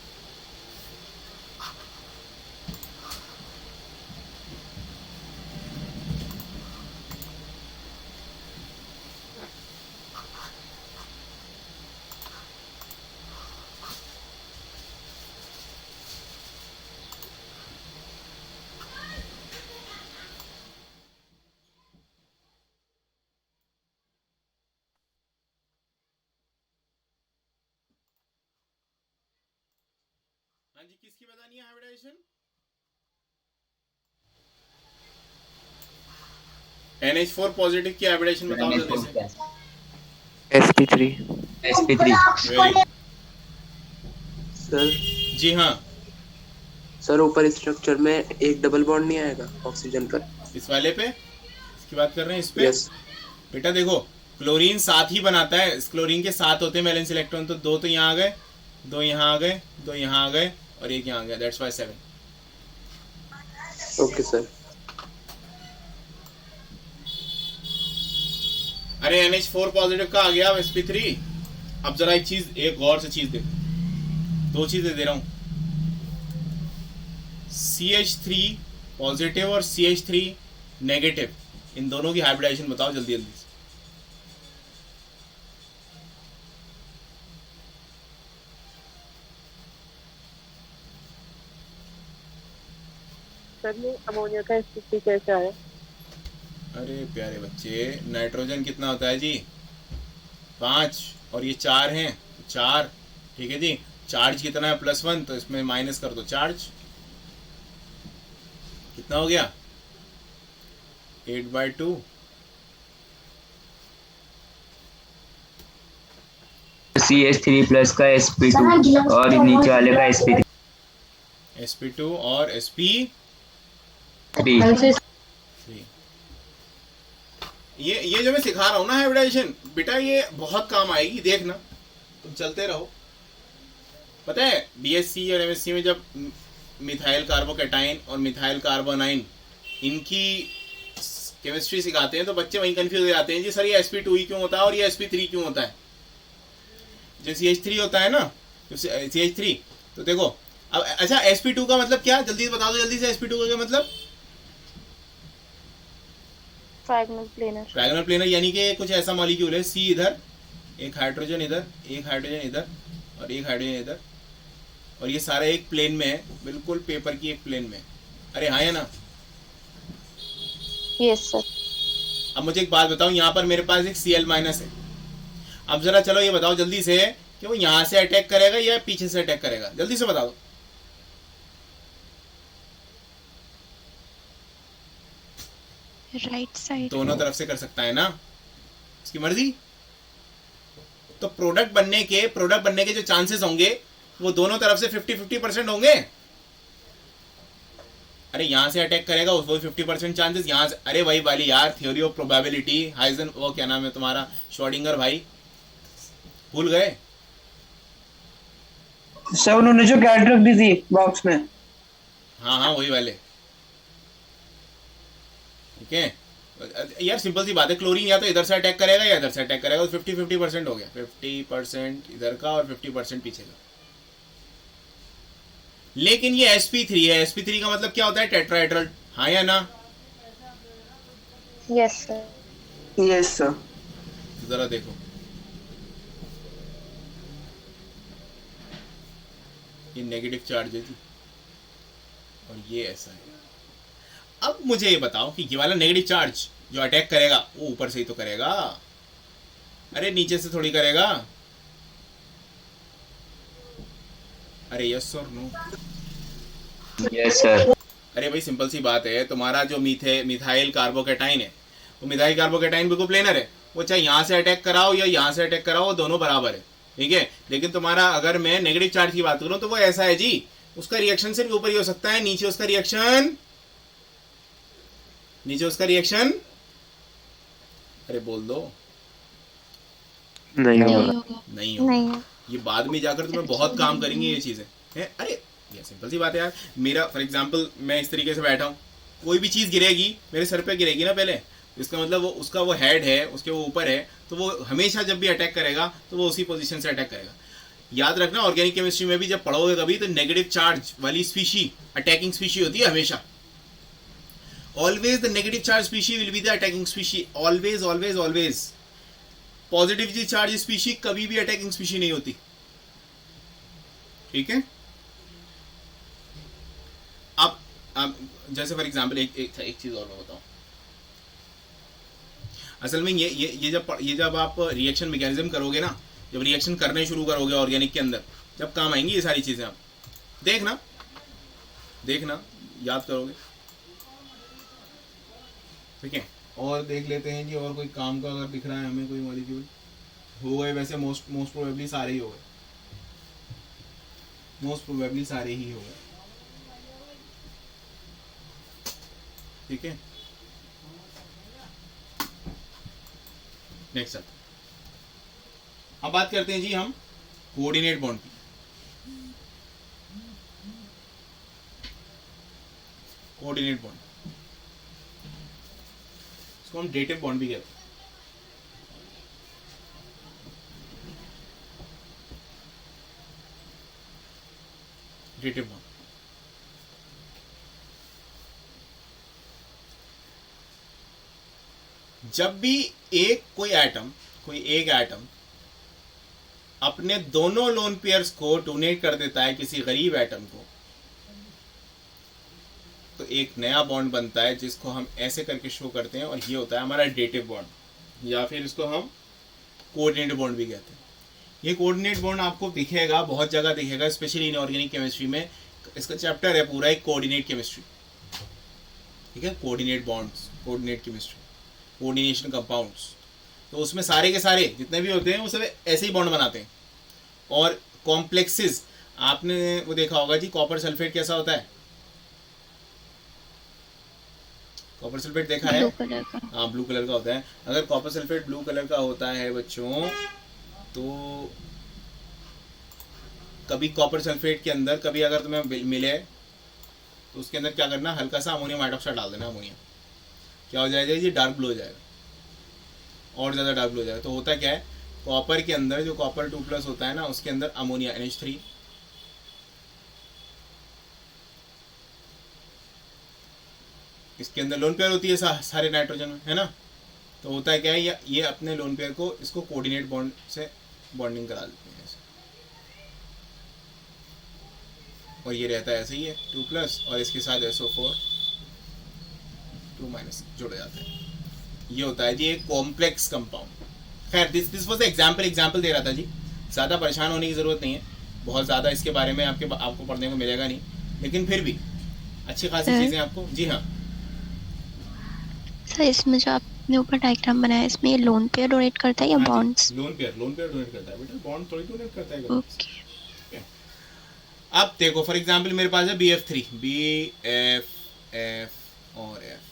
हाँ जी, किसकी बतानी है हाइब्रिडाइजेशन? NH4 पॉजिटिव की हाइब्रिडाइजेशन बताओ जल्दी से। sp3। sp3 वेरी सर जी हाँ। सर ऊपर स्ट्रक्चर में एक डबल बॉन्ड नहीं आएगा ऑक्सीजन पर? इस वाले पे इसकी बात कर रहे हैं, इस पे? यस। बेटा देखो, क्लोरीन 7 ही बनाता है, इस क्लोरीन के 7 होते हैं वैलेंस इलेक्ट्रॉन, तो 2 तो यहाँ आ गए, 2 यहाँ आ गए, 2 यहाँ आ गए और एक यहाँ आ गया, दैट्स व्हाई 7। Okay sir. अरे NH4 पॉजिटिव का आ गया, अब sp3। अब जरा एक चीज, एक गौर से चीज देखो, 2 चीजें दे रहा हूं, CH3 पॉजिटिव और CH3 नेगेटिव, इन दोनों की हाइब्रिडाइजेशन बताओ जल्दी जल्दी से। सर ये अमोनिया का स्थिति कैसा है? अरे प्यारे बच्चे, नाइट्रोजन कितना होता है जी, 5 और ये 4 हैं, 4, ठीक है जी। चार्ज कितना है, +1, तो इसमें माइनस कर दो चार्ज, कितना हो गया, 8/2। CH3 प्लस का sp2 और नीचे वाले का sp3। sp2 और sp3। ये जो मैं सिखा रहा हूँ ना हाइब्रिडाइजेशन, बेटा ये बहुत काम आएगी, देखना, तुम चलते रहो। पता है BSc और MSc में जब मिथाइल कार्बोकैटाइन और मिथाइल कार्बोनाइन इनकी केमिस्ट्री सिखाते हैं तो बच्चे वहीं कंफ्यूज हो जाते हैं जी, सर ये sp2 ही क्यों होता है और ये sp3 क्यों होता है। जो CH3 होता है ना, CH3, तो देखो अब, अच्छा sp2 का मतलब क्या, जल्दी बता दो जल्दी से, sp2 का क्या मतलब? Trigonal planar. ट्रायगोनल प्लेनर यानी कि कुछ ऐसा मॉलिक्यूल है, C इधर, एक हाइड्रोजन इधर, एक हाइड्रोजन इधर और एक हाइड्रोजन इधर, और ये सारा एक प्लेन में है, बिल्कुल पेपर की एक प्लेन में। अरे हाँ या ना? Yes sir. अब मुझे एक बात बताओ, यहाँ पर मेरे पास एक Cl- है। अब जरा चलो ये बताओ जल्दी से कि वो यहाँ से अटैक करेगा या पीछे से अटैक करेगा, जल्दी से बता दो। Right side. दोनों तरफ से कर सकता है ना, इसकी मर्जी। तो प्रोडक्ट बनने के जो चांसेस होंगे वो दोनों तरफ से 50-50% होंगे। अरे यहाँ से अटैक करेगा वो 50% चांसेस, यहाँ से, अरे वही वाली यार थ्योरी ऑफ प्रोबेबिलिटी, हाइजन, वो क्या नाम है तुम्हारा, श्रोडिंगर भाई, भूल गए? सर उन्होंने जो कैट रख दी थी बॉक्स में। हाँ हाँ वही वाले, ठीक है यार, सिंपल सी बात है, क्लोरीन या तो इधर से अटैक करेगा या इधर से अटैक करेगा, तो 50-50% हो गया, 50% इधर का और 50% पीछे का। लेकिन ये sp3 है, sp3 का मतलब क्या होता है, टेट्राहेड्रल, हाँ या ना? Yes sir. Yes sir. जरा देखो, ये नेगेटिव चार्ज है जी और ये ऐसा है। अब मुझे ये बताओ कि ये वाला नेगेटिव चार्ज जो अटैक करेगा वो ऊपर से ही तो करेगा, अरे नीचे से थोड़ी करेगा। अरे यस और नो? Yes sir. अरे भाई सिंपल सी बात है, तुम्हारा जो मिथाइल कार्बोकेटाइन है, वो मिथाइल कार्बोकेटाइन बिल्कुल प्लेनर है, वो चाहे यहाँ से अटैक कराओ या यहाँ से अटैक कराओ, दोनों बराबर है, ठीक है। लेकिन तुम्हारा अगर मैं नेगेटिव चार्ज की बात करूँ तो वो ऐसा है जी, उसका रिएक्शन सिर्फ ऊपर ही हो सकता है, नीचे उसका रिएक्शन अरे बोल दो। नहीं नहीं होगा। होगा। नहीं होगा। नहीं है। ये बाद में जाकर तुम्हें बहुत काम करेंगे ये चीजें हैं। अरे ये सिंपल सी बात है यार। मेरा फॉर एग्जांपल मैं इस तरीके से बैठा हूँ, कोई भी चीज गिरेगी मेरे सर पे गिरेगी ना पहले, इसका मतलब वो उसका वो हेड है, उसके वो ऊपर है, तो वो हमेशा जब भी अटैक करेगा तो वो उसी पोजीशन से अटैक करेगा। याद रखना ऑर्गेनिक केमिस्ट्री में भी जब पढ़ोगे कभी तो नेगेटिव चार्ज वाली स्पीशी अटैकिंग स्पीशी होती है हमेशा। Always the negative charge species will be the attacking species, always always always. Positively charge species कभी भी अटैकिंग स्पीशी नहीं होती, ठीक है। अब जैसे फॉर एग्जांपल एक चीज और मैं बताऊं। असल में ये जब आप रिएक्शन मैकेनिज्म करोगे ना, जब रिएक्शन करने शुरू करोगे ऑर्गेनिक के अंदर, जब काम आएंगी ये सारी चीजें। आप देखना याद करोगे, ठीक है। और देख लेते हैं जी, और कोई काम का अगर दिख रहा है हमें कोई मॉलिक्यूल। हो गए वैसे मोस्ट प्रोबेबली सारे ही हो गए, मोस्ट प्रोबेबली सारे ही हो गए, ठीक है। नेक्स्ट अब बात करते हैं जी हम कोऑर्डिनेट बॉन्ड की। कोऑर्डिनेट बॉन्ड, इसको हम डेटिव बॉन्ड भी कहते हैं। डेटिव बॉन्ड जब भी कोई एक एटम अपने दोनों लोन पेयर्स को डोनेट कर देता है किसी गरीब एटम को, तो एक नया बॉन्ड बनता है जिसको हम ऐसे करके शो करते हैं, और ये होता है हमारा डेटिव बॉन्ड, या फिर इसको हम कोऑर्डिनेट बॉन्ड भी कहते हैं। ये कोऑर्डिनेट बॉन्ड आपको दिखेगा, बहुत जगह दिखेगा, स्पेशली इन ऑर्गेनिक केमिस्ट्री में। इसका चैप्टर है पूरा एक कोऑर्डिनेट केमिस्ट्री, ठीक है। Coordinate bonds, coordinate chemistry, coordination compounds, तो उसमें सारे के सारे जितने भी होते हैं वो सब ऐसे ही बॉन्ड बनाते हैं। और कॉम्प्लेक्सेस आपने वो देखा होगा जी, कॉपर सल्फेट कैसा होता है? कॉपर सल्फेट देखा है? ब्लू कलर का। हाँ ब्लू कलर का होता है। अगर कॉपर सल्फेट ब्लू कलर का होता है बच्चों, तो कभी कॉपर सल्फेट के अंदर कभी अगर तुम्हें मिले तो उसके अंदर क्या करना, हल्का सा अमोनियम हाइड्रोक्साइड डाल देना। अमोनियम क्या हो जाएगा जी, डार्क ब्लू हो जाएगा, और ज़्यादा डार्क ब्लू हो जाएगा। तो होता क्या है, कॉपर के अंदर जो कॉपर 2+ होता है ना, उसके अंदर अमोनिया NH3, इसके अंदर लोन पेयर होती है सारे नाइट्रोजन में, है ना। तो होता है क्या है, ये अपने लोन पेयर को इसको कोऑर्डिनेट बॉन्ड से बॉन्डिंग करा देते हैं ऐसे। और ये रहता है ऐसे ही है 2+, और इसके साथ SO4 2- जुड़ जाते हैं। ये होता है जी एक कॉम्प्लेक्स कंपाउंड। खैर दिस वाज एग्जांपल दे रहा था जी, ज़्यादा परेशान होने की ज़रूरत नहीं है, बहुत ज़्यादा इसके बारे में आपको पढ़ने को मिलेगा नहीं, लेकिन फिर भी अच्छी खासी चीज़ें आपको। जी हाँ सर, इसमें जो आपने ऊपर डायग्राम बनाया है, इसमें ये लोन पेयर डोनेट करता है या बॉन्ड्स? लोन पेयर डोनेट करता है बेटा, बॉन्ड थोड़ी डोनेट करता है। ओके। अब देखो फॉर एग्जांपल मेरे पास है BF3, BF, F और F।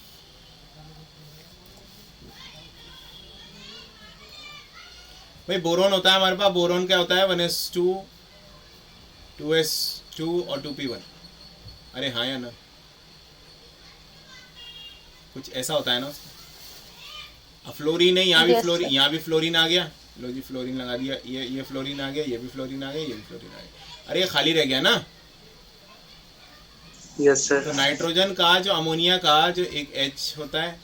भाई बोरोन होता है हमारे पास, बोरोन क्या होता है 1s2 2s2 और 2p1। अरे हाँ या ना, कुछ ऐसा होता है ना उसका। फ्लोरीन है, यहाँ भी फ्लोरीन, यहाँ भी फ्लोरीन आ गया, लो जी फ्लोरीन लगा दिया, ये फ्लोरीन आ गया, ये भी फ्लोरीन आ गया, ये भी फ्लोरीन आ गया। अरे ये खाली रह गया ना। Yes sir. तो नाइट्रोजन का जो अमोनिया का जो एक H होता है,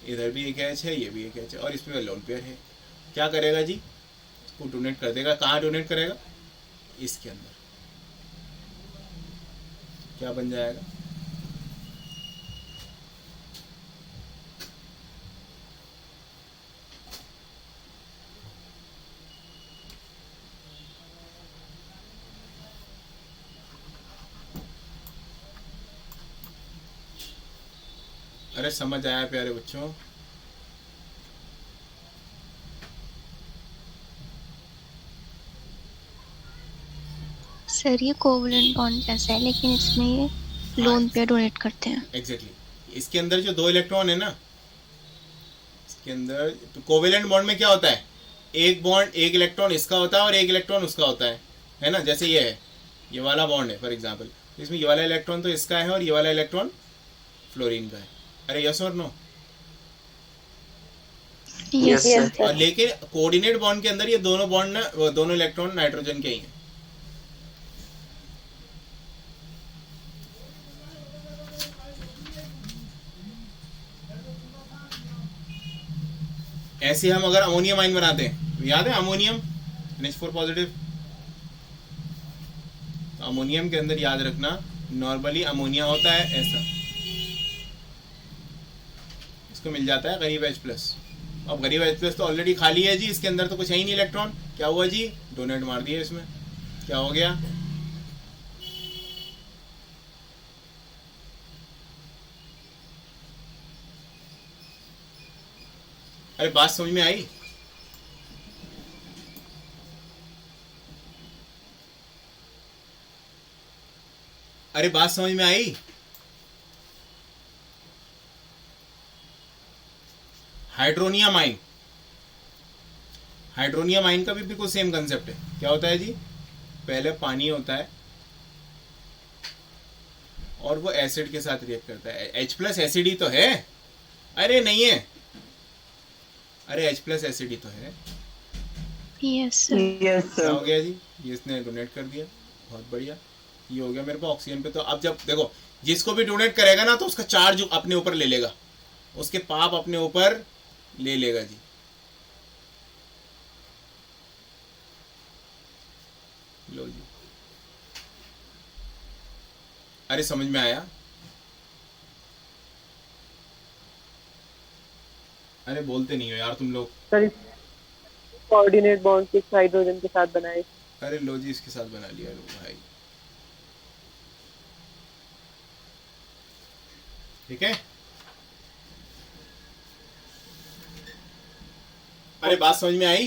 इधर भी एक H है, ये भी एक H है, और इसमें लोन पेयर है। क्या करेगा जी, इसको डोनेट कर देगा। कहाँ डोनेट करेगा? इसके अंदर। क्या बन जाएगा? अरे समझ आया प्यारे बच्चों। सर ये कोवलेंट बॉन्ड जैसा है लेकिन इसमें ये लोन पेयर डोनेट करते हैं। एग्जैक्टली इसके अंदर जो 2 इलेक्ट्रॉन है ना, इसके अंदर तो कोवेलेंट बॉन्ड में क्या होता है, एक बॉन्ड एक इलेक्ट्रॉन इसका होता है और एक इलेक्ट्रॉन उसका होता है ना। जैसे ये है, ये वाला बॉन्ड है फॉर एग्जांपल, तो इसमें ये वाला इलेक्ट्रॉन तो इसका है और ये वाला इलेक्ट्रॉन फ्लोरीन का है। अरे यस और नो? Yes sir. और लेकिन कोऑर्डिनेट बॉन्ड के अंदर ये दोनों बॉन्ड ना, वो दोनों इलेक्ट्रॉन नाइट्रोजन के ही हैं। ऐसे हम अगर अमोनियम आयन बनाते हैं, तो याद है अमोनियम NH4 पॉजिटिव, अमोनियम के अंदर याद रखना नॉर्मली अमोनिया होता है ऐसा, इसको मिल जाता है गरीब H+। अब गरीब H+ तो ऑलरेडी खाली है जी, इसके अंदर तो कुछ है ही नहीं इलेक्ट्रॉन। क्या हुआ जी, डोनेट मार दिए इसमें, क्या हो गया? अरे बात समझ में आई? अरे बात समझ में आई? हाइड्रोनियम आयन, हाइड्रोनियम आयन का भी बिल्कुल सेम कंसेप्ट है। क्या होता है जी, पहले पानी होता है और वो एसिड के साथ रिएक्ट करता है। H+ एसिड ही तो है। अरे नहीं है, अरे H+ एसिड ही तो है। Yes sir. क्या हो गया जी, ये इसने डोनेट कर दिया, बहुत बढ़िया। ये हो गया मेरे पास ऑक्सीजन पे। तो अब जब देखो जिसको भी डोनेट करेगा ना, तो उसका चार्ज अपने ऊपर ले लेगा, उसके पाप अपने ऊपर ले लेगा जी। लो जी, अरे समझ में आया? अरे बोलते नहीं हो यार तुम लोग। सर कोऑर्डिनेट बॉन्ड किस हाइड्रोजन के साथ बनाए? अरे लो जी, इसके साथ बना लिया लो भाई, ठीक है। अरे बात समझ में आई?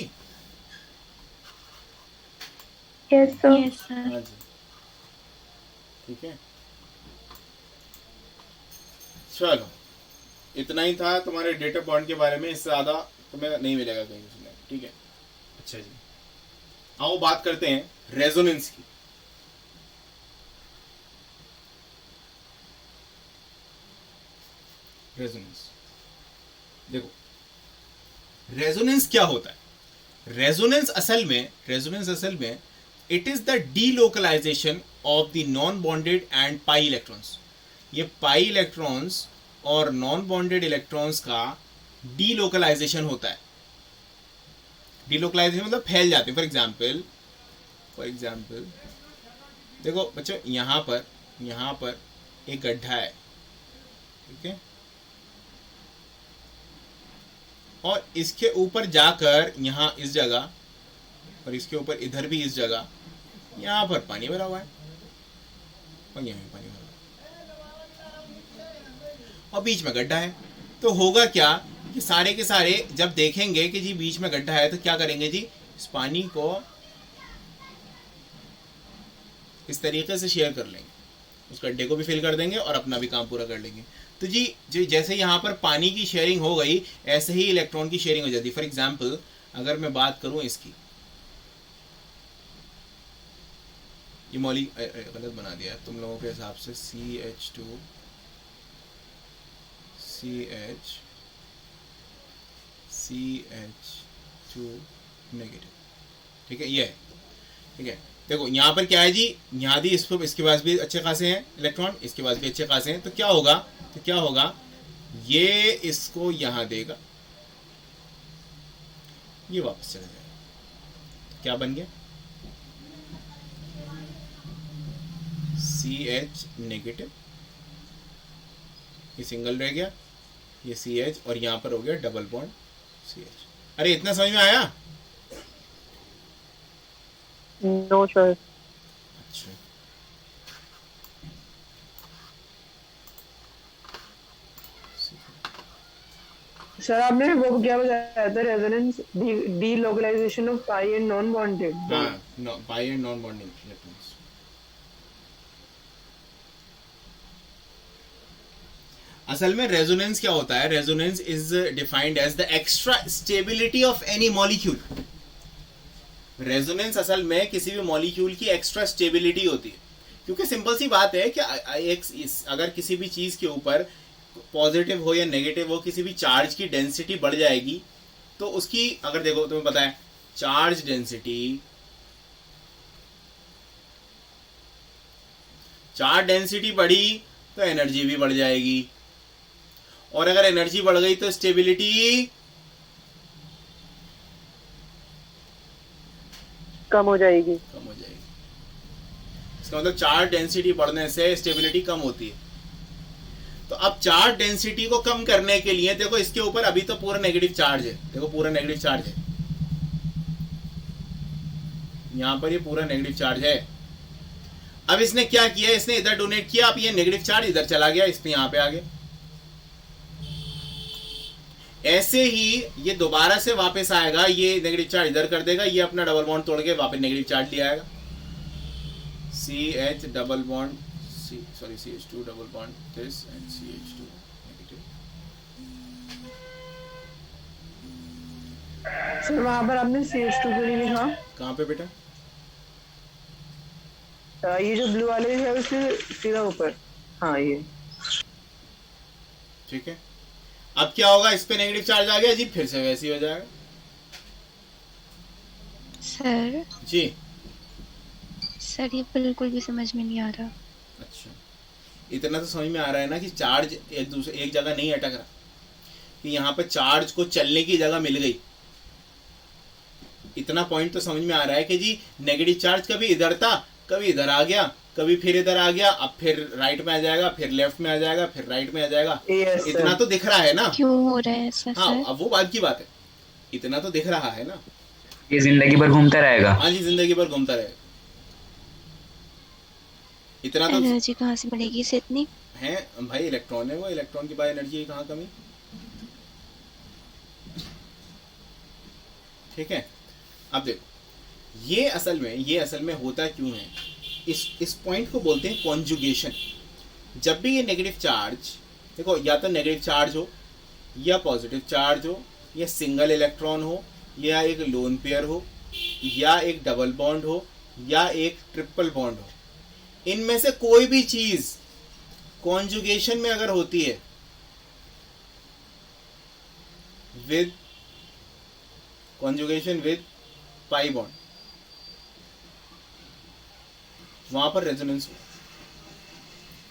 Yes sir. Yes sir. हाँ जी, ठीक है। चलो इतना ही था तुम्हारे डेटा बॉन्ड के बारे में, इससे ज़्यादा तुम्हें नहीं मिलेगा कहीं सुनने, ठीक है। अच्छा जी, आओ बात करते हैं रेजोनेंस की। रेजोनेंस देखो, रेजोनेंस क्या होता है? रेजोनेंस असल में it is the delocalisation of the non bonded and pi electrons. ये पाई इलेक्ट्रॉन्स और नॉन बॉन्डेड इलेक्ट्रॉन्स का डीलोकलाइजेशन होता है। डीलोकलाइजेशन मतलब फैल जाते हैं। फॉर एग्जाम्पल देखो बच्चों, यहाँ पर एक गड्ढा है, ठीक है, और इसके ऊपर जाकर यहाँ इस जगह, और इसके ऊपर इधर भी इस जगह, यहाँ पर पानी भरा हुआ है और यहाँ भी पानी भरा हुआ है और बीच में गड्ढा है। तो होगा क्या कि सारे के सारे जब देखेंगे कि जी बीच में गड्ढा है, तो क्या करेंगे जी, इस पानी को इस तरीके से शेयर कर लेंगे, उस गड्ढे को भी फिल कर देंगे और अपना भी काम पूरा कर लेंगे। तो जी जो जैसे यहाँ पर पानी की शेयरिंग हो गई, ऐसे ही इलेक्ट्रॉन की शेयरिंग हो जाती है। फॉर एग्जाम्पल अगर मैं बात करूँ इसकी, ये मौली गलत बना दिया है तुम लोगों के हिसाब से, CH2 नेगेटिव, ठीक है, ये है, ठीक है। देखो यहाँ पर क्या है जी, यहाँ भी इसके पास भी अच्छे खासे हैं इलेक्ट्रॉन, इसके पास भी अच्छे खासे हैं। तो क्या होगा, ये इसको यहाँ देगा, ये वापस चला जाएगा। क्या बन गया, CH नेगेटिव, ये सिंगल रह गया, ये CH, और यहाँ पर हो गया डबल बॉन्ड CH। अरे इतना समझ में आया? No sir. अच्छा, सर आपने वो क्या बताया था, resonance delocalisation of pi and non bonded. हाँ, pi and non bonding electrons. असल में रेजोनेंस क्या होता है? Resonance is defined as the extra stability of any molecule. Resonance असल में किसी भी मॉलिक्यूल की एक्स्ट्रा स्टेबिलिटी होती है, क्योंकि सिंपल सी बात है कि अगर किसी भी चीज के ऊपर पॉजिटिव हो या नेगेटिव हो, किसी भी चार्ज की डेंसिटी बढ़ जाएगी तो उसकी, अगर देखो तुम्हें पता है चार्ज डेंसिटी बढ़ी तो एनर्जी भी बढ़ जाएगी, और अगर एनर्जी बढ़ गई तो स्टेबिलिटी कम हो जाएगी। इसका मतलब चार्ज डेंसिटी बढ़ने से स्टेबिलिटी कम होती है। तो अब चार्ज डेंसिटी को कम करने के लिए देखो, इसके ऊपर अभी तो पूरा नेगेटिव चार्ज है, देखो पूरा नेगेटिव चार्ज है, यहां पर ये पूरा नेगेटिव चार्ज है। अब इसने क्या किया, इसने इधर डोनेट किया, अब ये नेगेटिव चार्ज इधर चला गया, इसने यहां पे आ गया। ऐसे ही ये दोबारा से वापस आएगा, ये नेगेटिव चार्ज इधर कर देगा, ये अपना डबल बॉन्ड तोड़ के वापस नेगेटिव चार्ज ले आएगा। CH double bond CH2 double bond this and CH2 negative. Sir वहां पर आपने CH2 क्यों नहीं लिखा? कहाँ पे बेटा? ये जो ब्लू वाले है उसके सीधा ऊपर। हाँ ये ठीक है। अब क्या होगा, इस पे नेगेटिव चार्ज आ गया जी, फिर से वैसे ही हो जाएगा। सर जी सर ये बिल्कुल भी समझ में नहीं आ रहा। अच्छा, इतना तो समझ में आ रहा है ना कि चार्ज एक जगह नहीं अटक रहा, कि यहाँ पे चार्ज को चलने की जगह मिल गई। इतना पॉइंट तो समझ में आ रहा है कि जी नेगेटिव चार्ज कभी इधर था, कभी इधर आ गया, कभी फिर इधर आ गया, अब फिर राइट में आ जाएगा, फिर लेफ्ट में आ जाएगा, फिर राइट में आ जाएगा। इतना तो दिख रहा है ना। क्यों हो रहा है ऐसा हाँ, सर? अब वो बात की बात है, इतना तो दिख रहा है ना। ये जिंदगी भर घूमता रहेगा। हाँ जी, जिंदगी भर घूमता रहेगा। इतना तो एनर्जी कहाँ से मिलेगी इसे इतनी? है भाई, इलेक्ट्रॉन है वो, इलेक्ट्रॉन की बाय एनर्जी कहाँ कमी। ठीक है। अब देखो, ये असल में होता क्यों है, इस पॉइंट को बोलते हैं कॉन्जुगेशन। जब भी ये नेगेटिव चार्ज, देखो या तो नेगेटिव चार्ज हो, या पॉजिटिव चार्ज हो, या सिंगल इलेक्ट्रॉन हो, या एक लोन पेयर हो, या एक डबल बॉन्ड हो, या एक ट्रिपल बॉन्ड हो, इनमें से कोई भी चीज कॉन्जुगेशन में अगर होती है विद पाई बॉन्ड, वहां पर रेजोनेंस हो।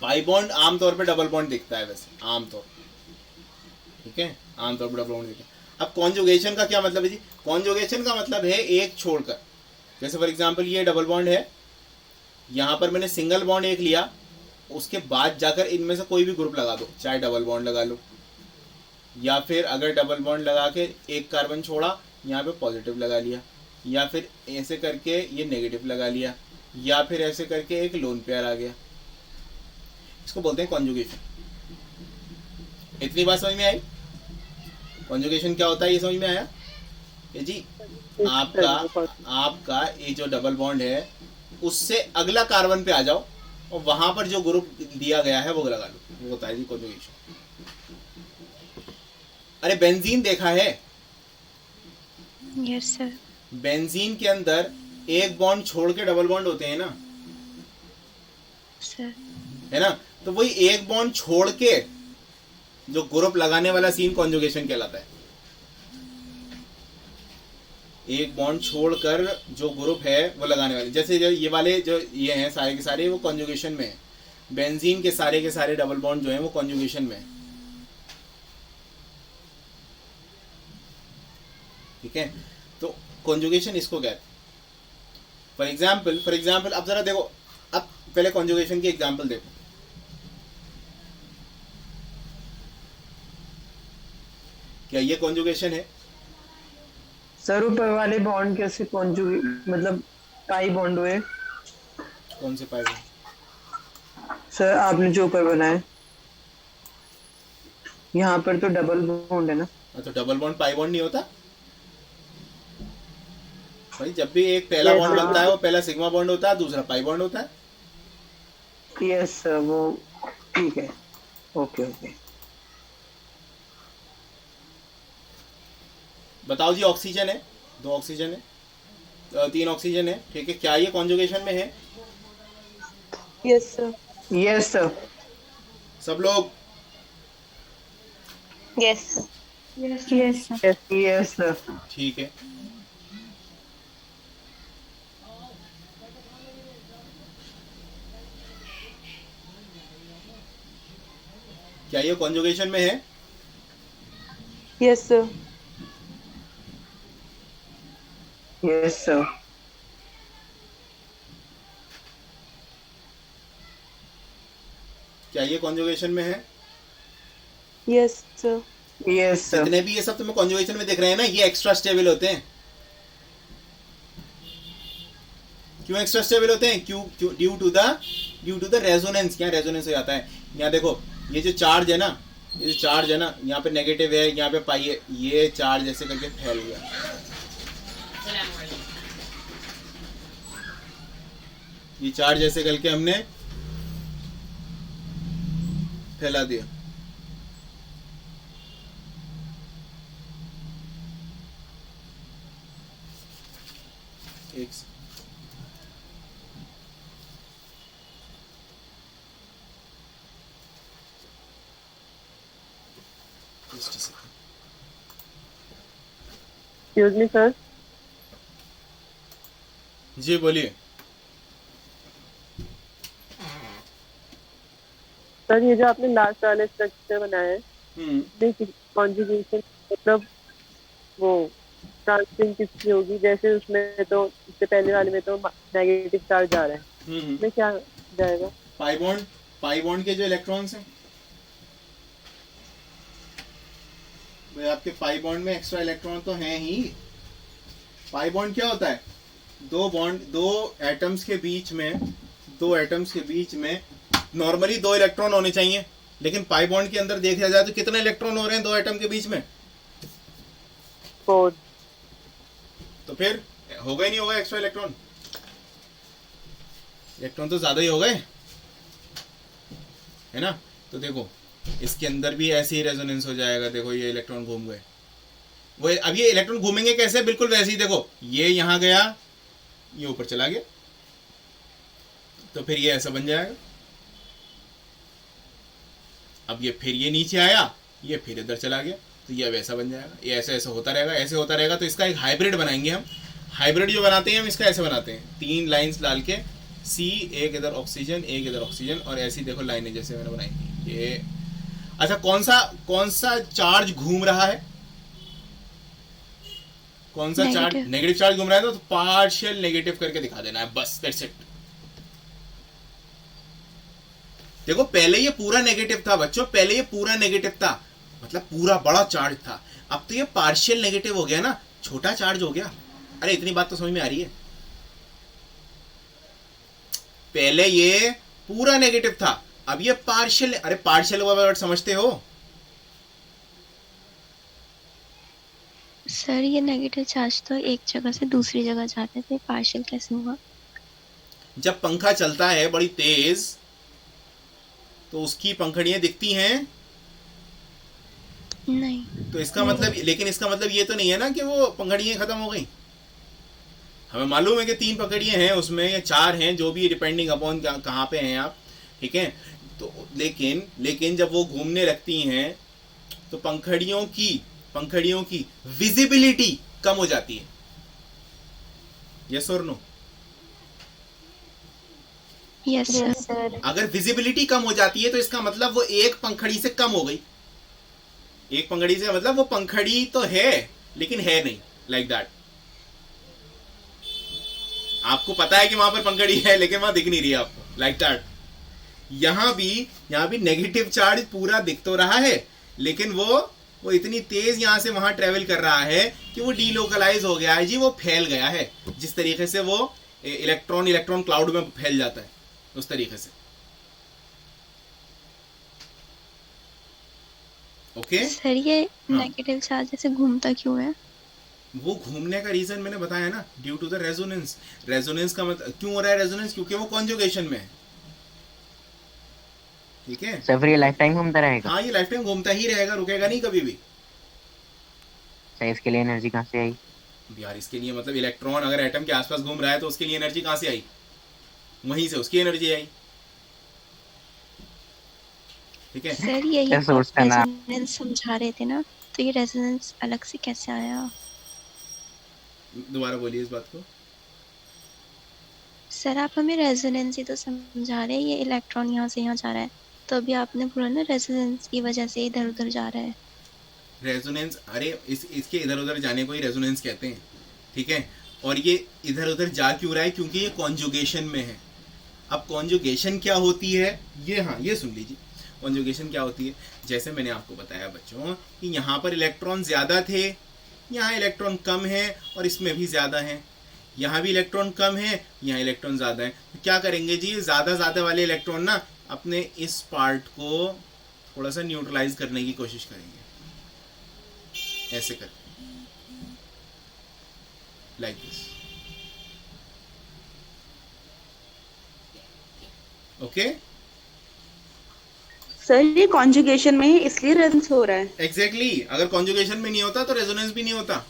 पाई बॉन्ड आमतौर पे डबल बॉन्ड दिखता है वैसे, आमतौर, ठीक है, आमतौर पे डबल बॉन्ड दिखता है। अब कॉन्जुगेशन का क्या मतलब है जी? कॉन्जुगेशन का मतलब है एक छोड़कर, जैसे फॉर एग्जांपल ये डबल बॉन्ड है, यहां पर मैंने सिंगल बॉन्ड एक लिया, उसके बाद जाकर इनमें से कोई भी ग्रुप लगा दो, चाहे डबल बॉन्ड लगा लो, या फिर अगर डबल बॉन्ड लगा के एक कार्बन छोड़ा, यहाँ पे पॉजिटिव लगा लिया, या फिर ऐसे करके ये नेगेटिव लगा लिया, या फिर ऐसे करके एक लोन पेयर आ गया, इसको बोलते हैं कॉन्जुगेशन। इतनी बात समझ में आई? कॉन्जुगेशन क्या होता है ये समझ में आया? ये जी आपका ये जो डबल बॉन्ड है उससे अगला कार्बन पे आ जाओ और वहां पर जो ग्रुप दिया गया है वो लगा लो, वो होता है जी कॉन्जुगेशन। अरे बेंजीन देखा है? Yes sir. बेंजीन के अंदर एक बॉन्ड छोड़ के डबल बॉन्ड होते हैं ना सर, है ना? तो वही एक बॉन्ड छोड़ के जो ग्रुप लगाने वाला सीन कॉन्जुगेशन कहलाता है। एक बॉन्ड छोड़कर जो ग्रुप है वो लगाने वाले, जैसे जो ये वाले जो ये हैं सारे के सारे वो कॉन्जुगेशन में है। बेंजीन के सारे डबल बॉन्ड जो हैं वो कॉन्जुगेशन में है, ठीक है। तो कॉन्जुगेशन इसको कहते हैं। फॉर एग्जाम्पल अब जरा देखो, अब पहले कॉन्जुगेशन की एग्जाम्पल देखो। क्या ये कॉन्जुगेशन है? सर ऊपर वाले बॉन्ड कैसे कॉन्जुगेट, मतलब पाई बॉन्ड हुए? कौन से पाई बॉन्ड? सर आपने जो ऊपर बनाए, यहाँ पर तो डबल बॉन्ड है ना। तो डबल बॉन्ड पाई बॉन्ड नहीं होता भाई? जब भी एक पहला बॉन्ड बनता है वो पहला सिग्मा बॉन्ड होता है, दूसरा पाई बॉन्ड होता है। यस सर, वो ठीक है। Okay okay. बताओ जी, ऑक्सीजन है, 2 ऑक्सीजन है, 3 ऑक्सीजन है, ठीक है, क्या ये कॉन्जुगेशन में है? Yes sir. Yes sir. सब लोग? Yes sir. Yes yes yes sir. ठीक है। क्या ये कॉन्जुगेशन में है? Yes sir. Yes sir. क्या ये कॉन्जुगेशन में है? Yes sir. Yes sir. जितने भी ये सब तुम्हें कॉन्जुगेशन में दिख रहे हैं ना, ये एक्स्ट्रा स्टेबल होते हैं। क्यों एक्स्ट्रा स्टेबल होते हैं? क्यों? Due to the resonance. क्या रेजोनेंस हो जाता है? यहाँ देखो, ये जो चार्ज है ना, ये जो चार्ज है ना, यहाँ पे नेगेटिव है, यहाँ पे पाई है, ये चार्ज ऐसे करके फैल गया। ये चार्ज ऐसे करके हमने फैला दिया। एक एक्सक्यूज मी सर। जी बोलिए। सर ये जो आपने लास्ट वाले स्ट्रक्चर बनाया है, कॉन्जुगेशन मतलब वो ट्रांसफरिंग किसकी होगी? जैसे उसमें तो इससे पहले वाले में तो नेगेटिव चार्ज आ रहा है, इसमें क्या जाएगा? पाई बॉन्ड के जो इलेक्ट्रॉन्स हैं, तो आपके पाई बॉन्ड में एक्स्ट्रा इलेक्ट्रॉन तो हैं ही। पाई बॉन्ड क्या होता है? दो एटम्स के बीच में नॉर्मली 2 इलेक्ट्रॉन होने चाहिए, लेकिन पाई बॉन्ड के अंदर देखा जाए तो कितने इलेक्ट्रॉन हो रहे हैं 2 एटम के बीच में? 4। तो फिर होगा ही नहीं होगा एक्स्ट्रा इलेक्ट्रॉन? इलेक्ट्रॉन तो ज्यादा ही हो गए, है ना? तो देखो इसके अंदर भी ऐसे ही रेजोनेंस हो जाएगा। देखो ये इलेक्ट्रॉन घूम गए, वो अब ये इलेक्ट्रॉन घूमेंगे कैसे? बिल्कुल वैसे ही। देखो ये यहां गया, ये ऊपर चला गया, तो फिर ये ऐसा बन जाएगा। अब ये फिर ये नीचे आया, ये फिर इधर चला गया, तो ये वैसा बन जाएगा। ये ऐसे ऐसे होता रहेगा, ऐसे होता रहेगा। तो इसका एक हाइब्रिड बनाएंगे हम। हाइब्रिड जो बनाते हैं हम, इसका ऐसे बनाते हैं, 3 लाइंस डाल के, सी, एक इधर ऑक्सीजन, एक इधर ऑक्सीजन, और ऐसी देखो लाइनें जैसे मैंने बनाई थी ये। अच्छा, कौन सा चार्ज घूम रहा है? कौन सा चार्ज? नेगेटिव चार्ज घूम रहा है, तो पार्शियल नेगेटिव करके दिखा देना है, बस, दैट्स इट। देखो पहले ये पूरा नेगेटिव था बच्चों, पहले ये पूरा नेगेटिव था, मतलब पूरा बड़ा चार्ज था। अब तो ये पार्शियल नेगेटिव हो गया ना, छोटा चार्ज हो गया। अरे इतनी बात तो समझ में आ रही है? पहले ये पूरा नेगेटिव था, अब ये पार्शियल। अरे पार्शियल वर्ड समझते हो? सर ये नेगेटिव चार्ज तो एक जगह से दूसरी जगह जाते थे, पार्शियल कैसे हुआ? जब पंखा चलता है बड़ी तेज, तो उसकी पंखड़ियां दिखती हैं? नहीं। तो इसका मतलब, लेकिन इसका मतलब ये तो नहीं है ना कि वो पंखड़ियां खत्म हो गई। हमें मालूम है कि 3 पंखड़ियां हैं उसमें, या 4 हैं, जो भी डिपेंडिंग अपॉन कहाँ पे हैं आप, ठीक है? तो लेकिन जब वो घूमने लगती हैं तो पंखड़ियों की विजिबिलिटी कम हो जाती है। यस और नो? Yes sir. अगर विजिबिलिटी कम हो जाती है तो इसका मतलब वो एक पंखड़ी से कम हो गई। एक पंखड़ी से मतलब वो पंखड़ी तो है लेकिन है नहीं, लाइक दैट। आपको पता है कि वहां पर पंखड़ी है लेकिन वहां दिख नहीं रही है आपको, लाइक दैट। यहां भी नेगेटिव चार्ज पूरा दिख तो रहा है, लेकिन वो इतनी तेज यहां से वहां ट्रेवल कर रहा है कि वो डीलोकलाइज हो गया है जी, वो फैल गया है। जिस तरीके से वो इलेक्ट्रॉन क्लाउड में फैल जाता है, उस तरीके से। ओके सर ये हाँ। नेगेटिव चार्ज ऐसे घूमता क्यों है? वो घूमने का रीजन मैंने बताया ना, due to the resonance. Resonance का मतलब क्यों हो रहा है रेजोनेंस? क्योंकि वो कॉन्जुगेशन में है। ठीक है सर फिर ये लाइफ टाइम घूमता रहेगा? हाँ, ये लाइफ टाइम घूमता ही रहेगा, रुकेगा नहीं कभी भी। सर इसके लिए एनर्जी कहाँ से आई? यार इसके लिए मतलब इलेक्ट्रॉन अगर एटम के आसपास घूम रहा है तो उसके लिए एनर्जी कहाँ से आई? वहीं से उसकी एनर्जी आई। ठीक है सर यही क्या सोचता ना? रेजोनेंस समझा रहे थे ना, तो ये रेजोनेंस अलग से कैसे आया? दोबारा बोलिए इस बात को। सर आप हमें रेजोनेंस ही तो समझा रहे हैं, ये इलेक्ट्रॉन यहाँ से यहाँ जा रहा है, तो अभी आपने बोला ना रेजोनेंस की वजह से इधर उधर जा रहा है। रेजोनेंस, अरे इसके इधर उधर जाने को ही रेजोनेंस कहते हैं। ठीक है, और ये इधर उधर जा क्यों रहा है? क्योंकि ये कॉन्जुगेशन में है। अब कॉन्जुगेशन क्या होती है ये, हाँ ये सुन लीजिए, कॉन्जुगेशन क्या होती है। जैसे मैंने आपको बताया बच्चों कि यहाँ पर इलेक्ट्रॉन ज़्यादा थे, यहाँ इलेक्ट्रॉन कम है, और इसमें भी ज़्यादा है। यहाँ भी इलेक्ट्रॉन कम है, यहाँ इलेक्ट्रॉन ज़्यादा है। तो क्या करेंगे जी, ज़्यादा वाले इलेक्ट्रॉन ना अपने इस पार्ट को थोड़ा सा न्यूट्रलाइज करने की कोशिश करेंगे, ऐसे करके, लाइक दिस। ओके, सर ये कॉन्जुगेशन में है इसलिए रेजोनेंस हो रहा है। एग्जैक्टली। अगर कॉन्जुगेशन में नहीं होता तो रेजोनेंस भी नहीं होता।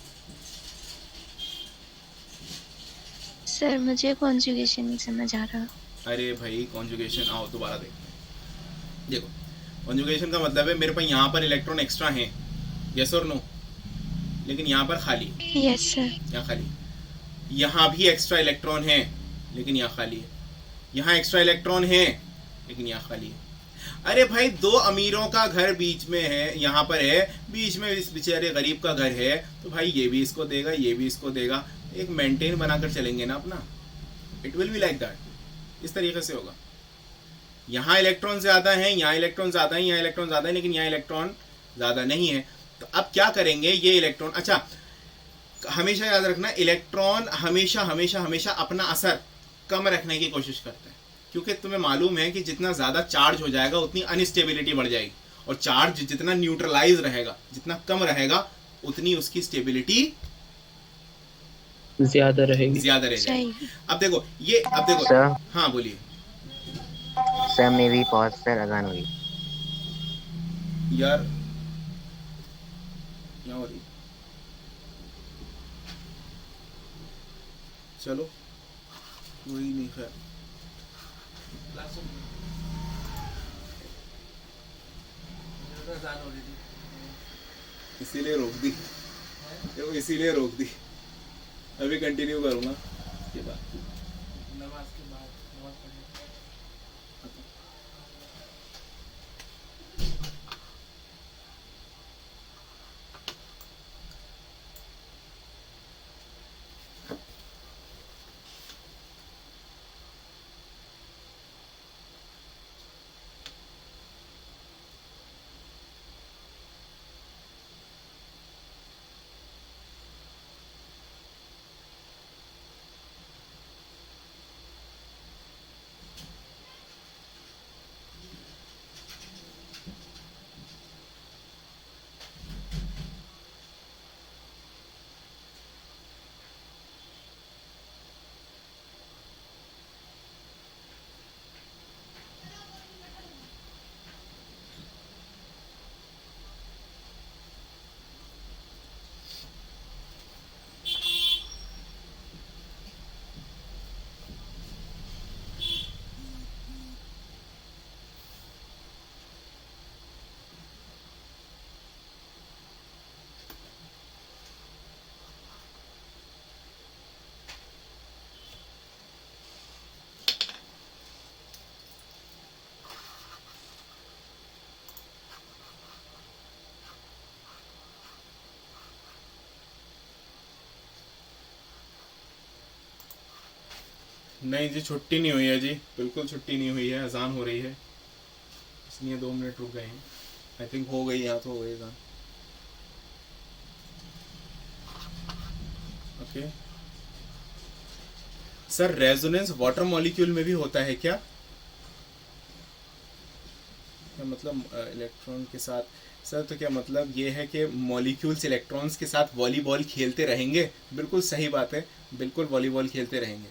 सर मुझे कॉन्जुगेशन नहीं समझ आ रहा। अरे भाई कॉन्जुगेशन, आओ दोबारा देखते। देखो, कॉन्जुगेशन का मतलब है मेरे पास यहाँ पर इलेक्ट्रॉन एक्स्ट्रा हैं, यस और नो, लेकिन यहाँ पर खाली है। Yes sir. यहाँ खाली, यहाँ भी एक्स्ट्रा इलेक्ट्रॉन है लेकिन यहाँ खाली है। यहाँ एक्स्ट्रा इलेक्ट्रॉन है लेकिन यहाँ खाली है। अरे भाई दो अमीरों का घर बीच में है, यहाँ पर है, बीच में इस बेचारे गरीब का घर है, तो भाई ये भी इसको देगा, ये भी इसको देगा, एक मेंटेन बनाकर चलेंगे ना अपना। It will be like that, इस तरीके से होगा। यहाँ इलेक्ट्रॉन ज़्यादा है, यहाँ इलेक्ट्रॉन ज़्यादा है, यहाँ इलेक्ट्रॉन ज़्यादा है, लेकिन यहाँ इलेक्ट्रॉन ज़्यादा नहीं है। तो अब क्या करेंगे, ये इलेक्ट्रॉन, अच्छा हमेशा याद रखना, इलेक्ट्रॉन हमेशा हमेशा हमेशा अपना असर कम रखने की कोशिश करता है, क्योंकि तुम्हें मालूम है कि जितना ज़्यादा चार्ज हो जाएगा उतनी अनस्टेबिलिटी बढ़ जाएगी, और चार्ज जितना न्यूट्रलाइज रहेगा, जितना कम रहेगा, उतनी उसकी स्टेबिलिटी ज्यादा रहेगी, ज्यादा रह जाएगी। अब देखो ये, अब देखो सर। हाँ बोलिए। सर में भी पहुंच सर अजान हुई। यार क्या हो रही, चलो कोई नहीं, खैर इसीलिए रोक दी, इसीलिए रोक दी। अभी कंटिन्यू करूंगा इसके बाद। नमाज के बाद नमाज पढ़ने। नहीं जी, छुट्टी नहीं हुई है जी, बिल्कुल छुट्टी नहीं हुई है, अजान हो रही है, इसलिए 2 मिनट रुक गए हैं। आई थिंक हो गई, यहाँ तो हो गई अजान। Okay sir, resonance water molecule में भी होता है क्या? क्या मतलब इलेक्ट्रॉन के साथ? सर तो क्या मतलब ये है कि मॉलिक्यूल्स इलेक्ट्रॉन्स के साथ वॉलीबॉल खेलते रहेंगे? बिल्कुल सही बात है, बिल्कुल वॉलीबॉल खेलते रहेंगे।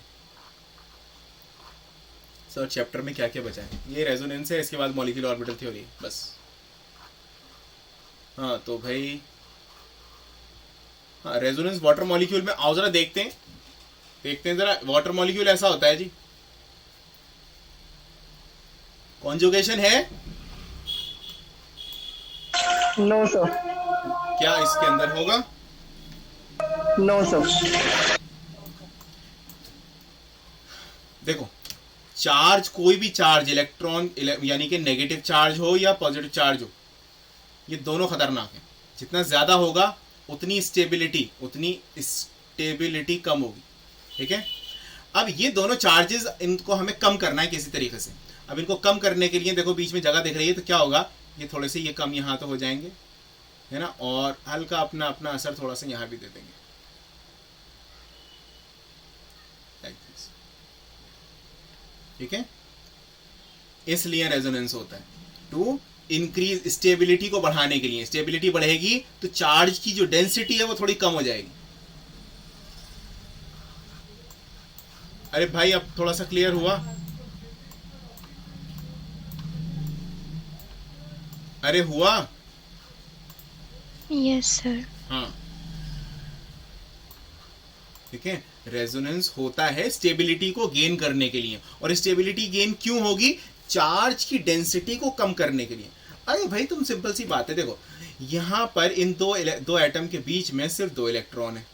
सर चैप्टर में क्या क्या बचा है? ये रेजोनेंस है, इसके बाद मॉलिक्यूलर ऑर्बिटल थ्योरी, बस। हाँ तो भाई, हाँ रेजोनेंस वाटर मॉलिक्यूल में आओ जरा देखते हैं जरा। वाटर मॉलिक्यूल ऐसा होता है जी, कॉन्जुगेशन है? No sir. क्या इसके अंदर होगा? No sir. देखो चार्ज, कोई भी चार्ज, इलेक्ट्रॉन यानी कि नेगेटिव चार्ज हो या पॉजिटिव चार्ज हो, ये दोनों खतरनाक हैं। जितना ज्यादा होगा उतनी स्टेबिलिटी कम होगी, ठीक है। अब ये दोनों चार्जेस, इनको हमें कम करना है किसी तरीके से। अब इनको कम करने के लिए देखो बीच में जगह दिख रही है, तो क्या होगा, ये थोड़े से ये कम यहाँ तो हो जाएंगे, है ना, और हल्का अपना अपना असर थोड़ा सा यहाँ भी दे देंगे, ठीक है। इसलिए रेजोनेंस होता है, टू इंक्रीज स्टेबिलिटी को बढ़ाने के लिए। स्टेबिलिटी बढ़ेगी तो चार्ज की जो डेंसिटी है वो थोड़ी कम हो जाएगी। अरे भाई अब थोड़ा सा क्लियर हुआ? अरे हुआ? Yes sir. हाँ ठीक है। रेजोनेंस होता है स्टेबिलिटी को गेन करने के लिए। और स्टेबिलिटी गेन क्यों होगी? चार्ज की डेंसिटी को कम करने के लिए। अरे भाई तुम सिंपल सी बात है, देखो यहां पर इन दो एटम के बीच में सिर्फ 2 इलेक्ट्रॉन है।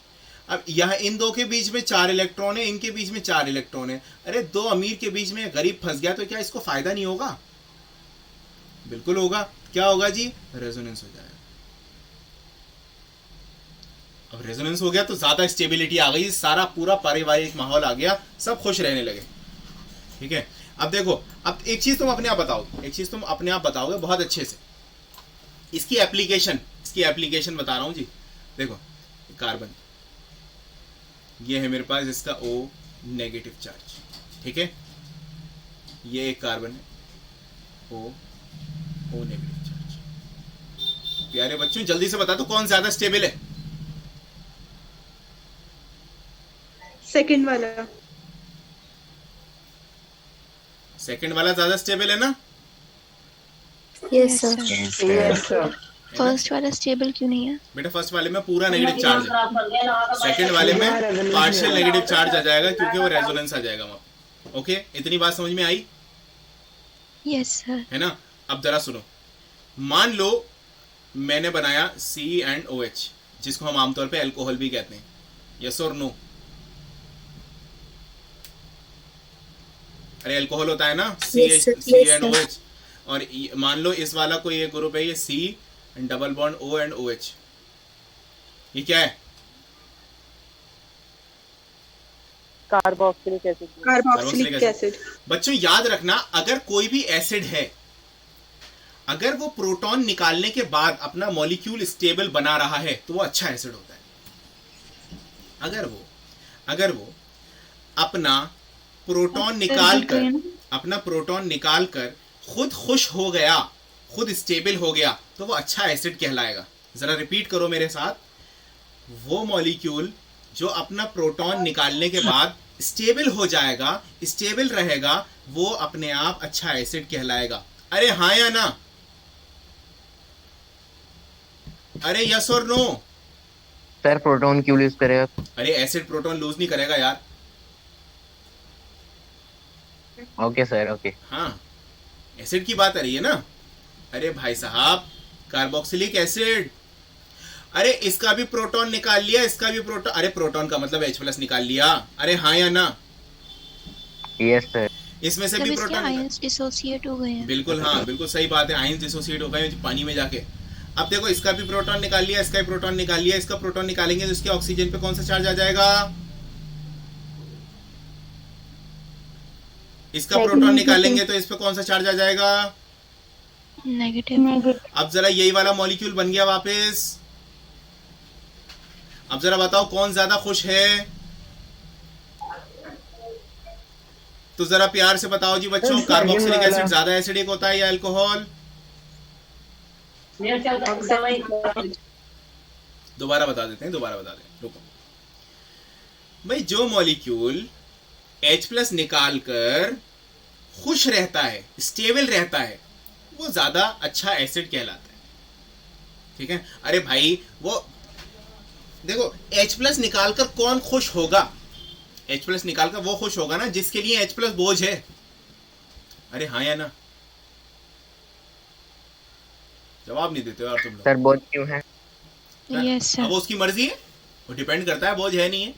अब यहाँ इन दो के बीच में 4 इलेक्ट्रॉन है, इनके बीच में 4 इलेक्ट्रॉन है। अरे 2 अमीर के बीच में गरीब फंस गया तो क्या इसको फायदा नहीं होगा? बिल्कुल होगा। क्या होगा जी? रेजोनेंस हो जाएगा। अब रेजोनेंस हो गया तो ज्यादा स्टेबिलिटी आ गई, सारा पूरा पारिवारिक माहौल आ गया, सब खुश रहने लगे, ठीक है। अब देखो, अब एक चीज तुम अपने आप बताओगे बहुत अच्छे से। इसकी एप्लीकेशन बता रहा हूं जी। देखो कार्बन, ये है मेरे पास इसका O नेगेटिव चार्ज, ठीक है। ये एक कार्बन है, O नेगेटिव चार्ज। प्यारे बच्चों जल्दी से बता दो कौन ज्यादा स्टेबल है? सेकंड वाला। सेकंड वाला ज्यादा स्टेबल है ना? Yes sir. फर्स्ट वाला स्टेबल क्यों नहीं है? बेटा फर्स्ट वाले में पूरा नेगेटिव चार्ज है, सेकंड वाले में पार्शियल नेगेटिव चार्ज आ जाएगा क्योंकि वो रेजोनेंस आ जाएगा वहां। ओके, इतनी बात समझ में आई? Yes sir. है ना। अब जरा सुनो, मान लो मैंने बनाया CnOH, जिसको हम आमतौर पे अल्कोहल भी कहते हैं। यस और नो? अरे अल्कोहल होता है ना, CnOH। और मान लो इस वाला कोई एक ग्रुप है, ये C double bond O and OH। ये क्या है? Carboxylic acid. Carboxylic acid. बच्चों याद रखना, अगर कोई भी एसिड है, अगर वो प्रोटॉन निकालने के बाद अपना मॉलिक्यूल स्टेबल बना रहा है तो वो अच्छा एसिड होता है। अगर वो अपना प्रोटॉन निकाल कर खुद खुश हो गया, खुद स्टेबल हो गया, तो वो अच्छा एसिड कहलाएगा। जरा रिपीट करो मेरे साथ, वो मॉलिक्यूल जो अपना प्रोटॉन निकालने के बाद स्टेबल हो जाएगा, स्टेबल रहेगा, वो अपने आप अच्छा एसिड कहलाएगा। अरे हाँ या ना? अरे यस और नो? सर प्रोटॉन क्यों लूज करेगा? अरे एसिड प्रोटॉन लूज नहीं करेगा यार। Okay sir, okay. हाँ एसिड की बात आ रही है ना। अरे भाई साहब, कार्बोक्सिलिक एसिड, अरे इसका भी प्रोटॉन निकाल लिया, इसका भी प्रोटॉन, अरे प्रोटॉन का मतलब H+ निकाल लिया। अरे हाँ या ना? Yes sir. इसमें से भी प्रोटॉन आयंस डिसोसिएट हो गए हैं। बिल्कुल, हाँ बिल्कुल सही बात है, आयंस डिसोसिएट हो गए पानी में जाके। अब देखो इसका भी प्रोटॉन निकाल लिया, इसका भी प्रोटॉन निकाल लिया, इसका प्रोटॉन निकालेंगे तो इसके ऑक्सीजन पे कौन सा चार्ज आ जाएगा? इसका प्रोटॉन निकालेंगे तो इस पे कौन सा चार्ज आ जाएगा? नेगेटिव। अब जरा यही वाला मॉलिक्यूल बन गया वापस। अब जरा बताओ कौन ज्यादा खुश है? तो जरा प्यार से बताओ जी बच्चों, कार्बोक्सिलिक एसिड ज्यादा एसिडिक होता है या अल्कोहल? दोबारा बता देते हैं, रुको भाई। जो मॉलिक्यूल H+ निकाल कर खुश रहता है, स्टेबल रहता है, वो ज्यादा अच्छा एसिड कहलाता है। ठीक है। अरे भाई वो देखो, H+ निकाल कर कौन खुश होगा? H+ निकाल कर वो खुश होगा ना जिसके लिए H+ बोझ है। अरे हाँ या ना? जवाब नहीं देते हो यार तुम लोग। सर बोझ क्यों है? Yes sir. अब वो उसकी मर्जी है, वो डिपेंड करता है बोझ है नहीं है।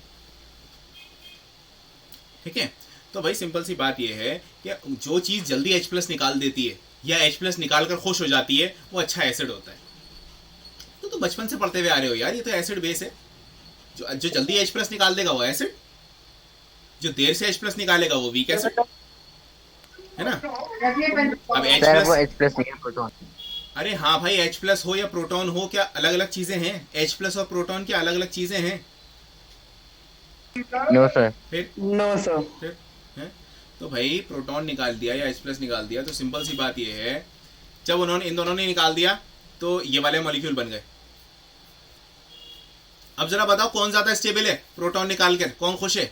ठीक है। तो भाई सिंपल सी बात ये है कि जो चीज जल्दी H+ निकाल देती है या H+ निकाल कर खुश हो जाती है, वो अच्छा एसिड होता है। तो बचपन से पढ़ते हुए आ रहे हो यार, ये तो एसिड बेस है। जो जल्दी H+ निकाल देगा वो एसिड, जो देर से H+ निकालेगा वो वीक एसिड है ना। अब सर वो H+, H+ नहीं है, प्रोटॉन। अरे हाँ भाई, H+ हो या प्रोटॉन हो, क्या अलग अलग चीजें हैं? H+ और प्रोटॉन क्या अलग अलग चीजें हैं? No sir. फिर नो सर। फिर है? तो भाई प्रोटॉन निकाल दिया या H+ निकाल दिया, तो सिंपल सी बात ये है, जब उन्होंने इन दोनों ने निकाल दिया तो ये वाले मॉलिक्यूल बन गए। अब जरा बताओ कौन ज्यादा स्टेबल है? प्रोटॉन निकाल कर कौन खुश है?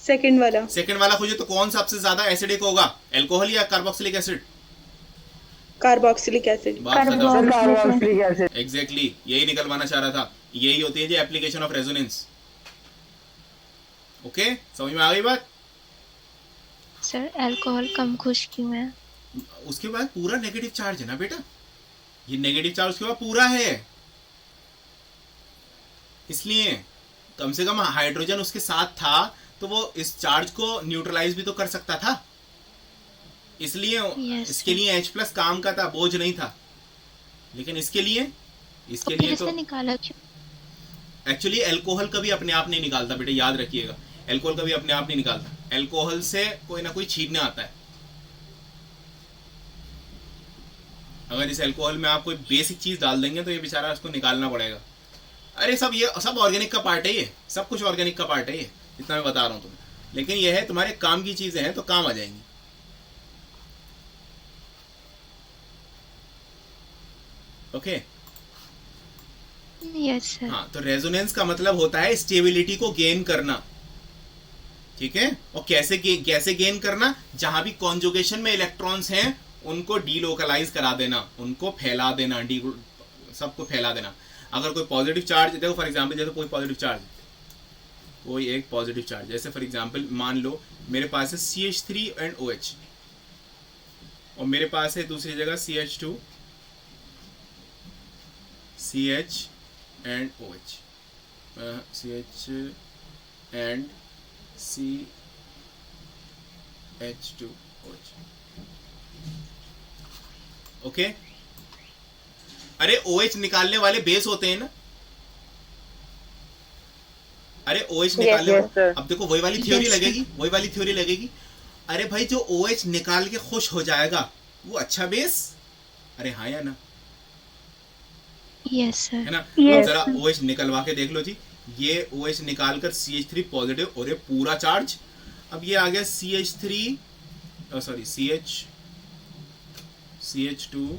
सेकंड वाला। सेकंड वाला खुश है। तो कौन सबसे ज्यादा एसिडिक होगा, अल्कोहल या carboxylic acid? Carboxylic acid. Carboxylic acid. Exactly, यही निकलवाना चाह रहा था। यही होती है जो एप्लीकेशन ऑफ रेजोनेंस। ओके, समझ में आ गई बात? सर अल्कोहल कम खुश क्यों है? उसके बाद पूरा नेगेटिव चार्ज है ना बेटा, ये नेगेटिव चार्ज उसके बाद पूरा है, इसलिए कम से कम हाइड्रोजन उसके साथ था तो वो इस चार्ज को न्यूट्रलाइज भी तो कर सकता था। इसलिए इसके लिए H+ काम का था, बोझ नहीं था। लेकिन इसके लिए तो निकाला क्यों? एक्चुअली अल्कोहल कभी अपने आप नहीं निकालता बेटे, याद रखिएगा। अल्कोहल कभी अपने आप नहीं निकालता, अल्कोहल से कोई ना कोई छीनने आता है। अगर इस अल्कोहल में आप कोई बेसिक चीज डाल देंगे तो ये बेचारा उसको निकालना पड़ेगा। अरे ये सब ऑर्गेनिक का पार्ट है, ये सब कुछ ऑर्गेनिक का पार्ट है, ये इतना मैं बता रहा हूँ तुम्हें। लेकिन ये है तुम्हारे काम की चीजें हैं तो काम आ जाएंगी। Okay yes sir. हाँ, तो रेजोनेंस का मतलब होता है स्टेबिलिटी को गेन करना। ठीक है। और कैसे गेन करना? जहां भी कॉन्जुगेशन में इलेक्ट्रॉन्स हैं उनको डीलोकलाइज करा देना, उनको फैला देना, सबको फैला देना। अगर कोई पॉजिटिव चार्ज, देखो फॉर एग्जांपल, जैसे कोई पॉजिटिव चार्ज, कोई एक पॉजिटिव चार्ज, जैसे फॉर एग्जांपल मान लो मेरे पास है CH3 एंड OH, और मेरे पास है दूसरी जगह CH2 CH and OH, CH and CH2OH। Okay. अरे OH निकालने वाले बेस होते हैं ना। अरे OH निकालने अब देखो वही वाली थ्योरी लगेगी, अरे भाई जो OH निकाल के खुश हो जाएगा वो अच्छा बेस। अरे हाँ या ना? Yes sir. है ना? जरा OH निकलवा के देख लो जी। ये OH निकाल कर CH3 पॉजिटिव, और ये पूरा चार्ज। अब ये आ गया CH2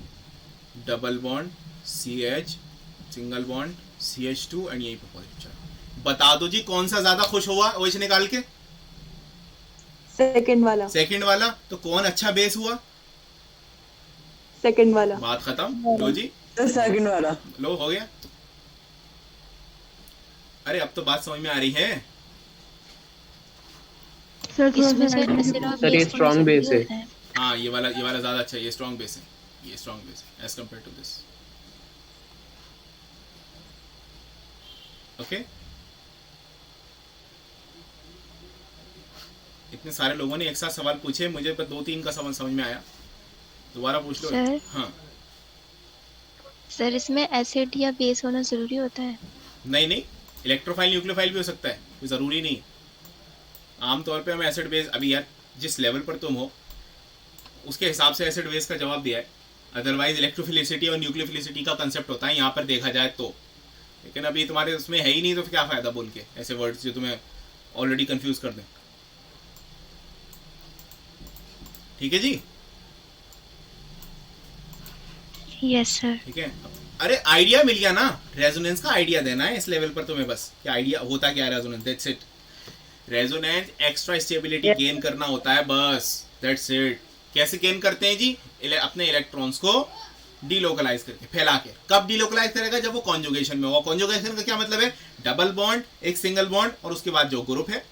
double bond CH single bond CH2 and यही पे पॉजिटिव चार्ज। बता दो जी कौन सा ज्यादा खुश हुआ OH निकाल के? सेकंड वाला। तो कौन अच्छा बेस हुआ? सेकंड वाला। बात खत्म। लो जी, सेकंड वाला। लो हो गया। अरे अब तो बात समझ में आ रही है। सर ये स्ट्रॉन्ग बेस है। हाँ, ये वाला ज्यादा अच्छा है, ये स्ट्रॉन्ग बेस है, as compare to this. Okay. इतने सारे लोगों ने एक साथ सवाल पूछे, मुझे पर 2-3 का सवाल समझ में आया। दोबारा पूछ लो। सर, हाँ सर इसमें एसिड या बेस होना जरूरी होता है? नहीं, इलेक्ट्रोफाइल न्यूक्लियोफाइल भी हो सकता है, कोई ज़रूरी नहीं। आमतौर पे हम एसिड बेस, अभी यार जिस लेवल पर तुम हो उसके हिसाब से एसिड बेस का जवाब दिया है। अदरवाइज इलेक्ट्रोफिलिसिटी और न्यूक्लियोफिलिसिटी का कंसेप्ट होता है यहाँ पर देखा जाए तो। लेकिन अभी तुम्हारे उसमें है ही नहीं, तो क्या फ़ायदा बोल के ऐसे वर्ड्स जो तुम्हें ऑलरेडी कंफ्यूज कर दें। ठीक है जी। Yes sir. ठीक है, अरे आइडिया मिल गया ना, रेजोनेंस का आइडिया देना है इस लेवल पर तुम्हें बस, क्या आइडिया होता क्या है resonance, that's it. Resonance extra stability gain करना होता है बस, दैट्स इट। कैसे गेन करते हैं जी, अपने इलेक्ट्रॉन्स को डीलोकलाइज करके, फैला के। कब डीलोकलाइज करेगा, जब वो कॉन्जुगेशन में होगा। कॉन्जुगेशन का क्या मतलब है, डबल बॉन्ड, एक सिंगल बॉन्ड और उसके बाद जो ग्रुप है,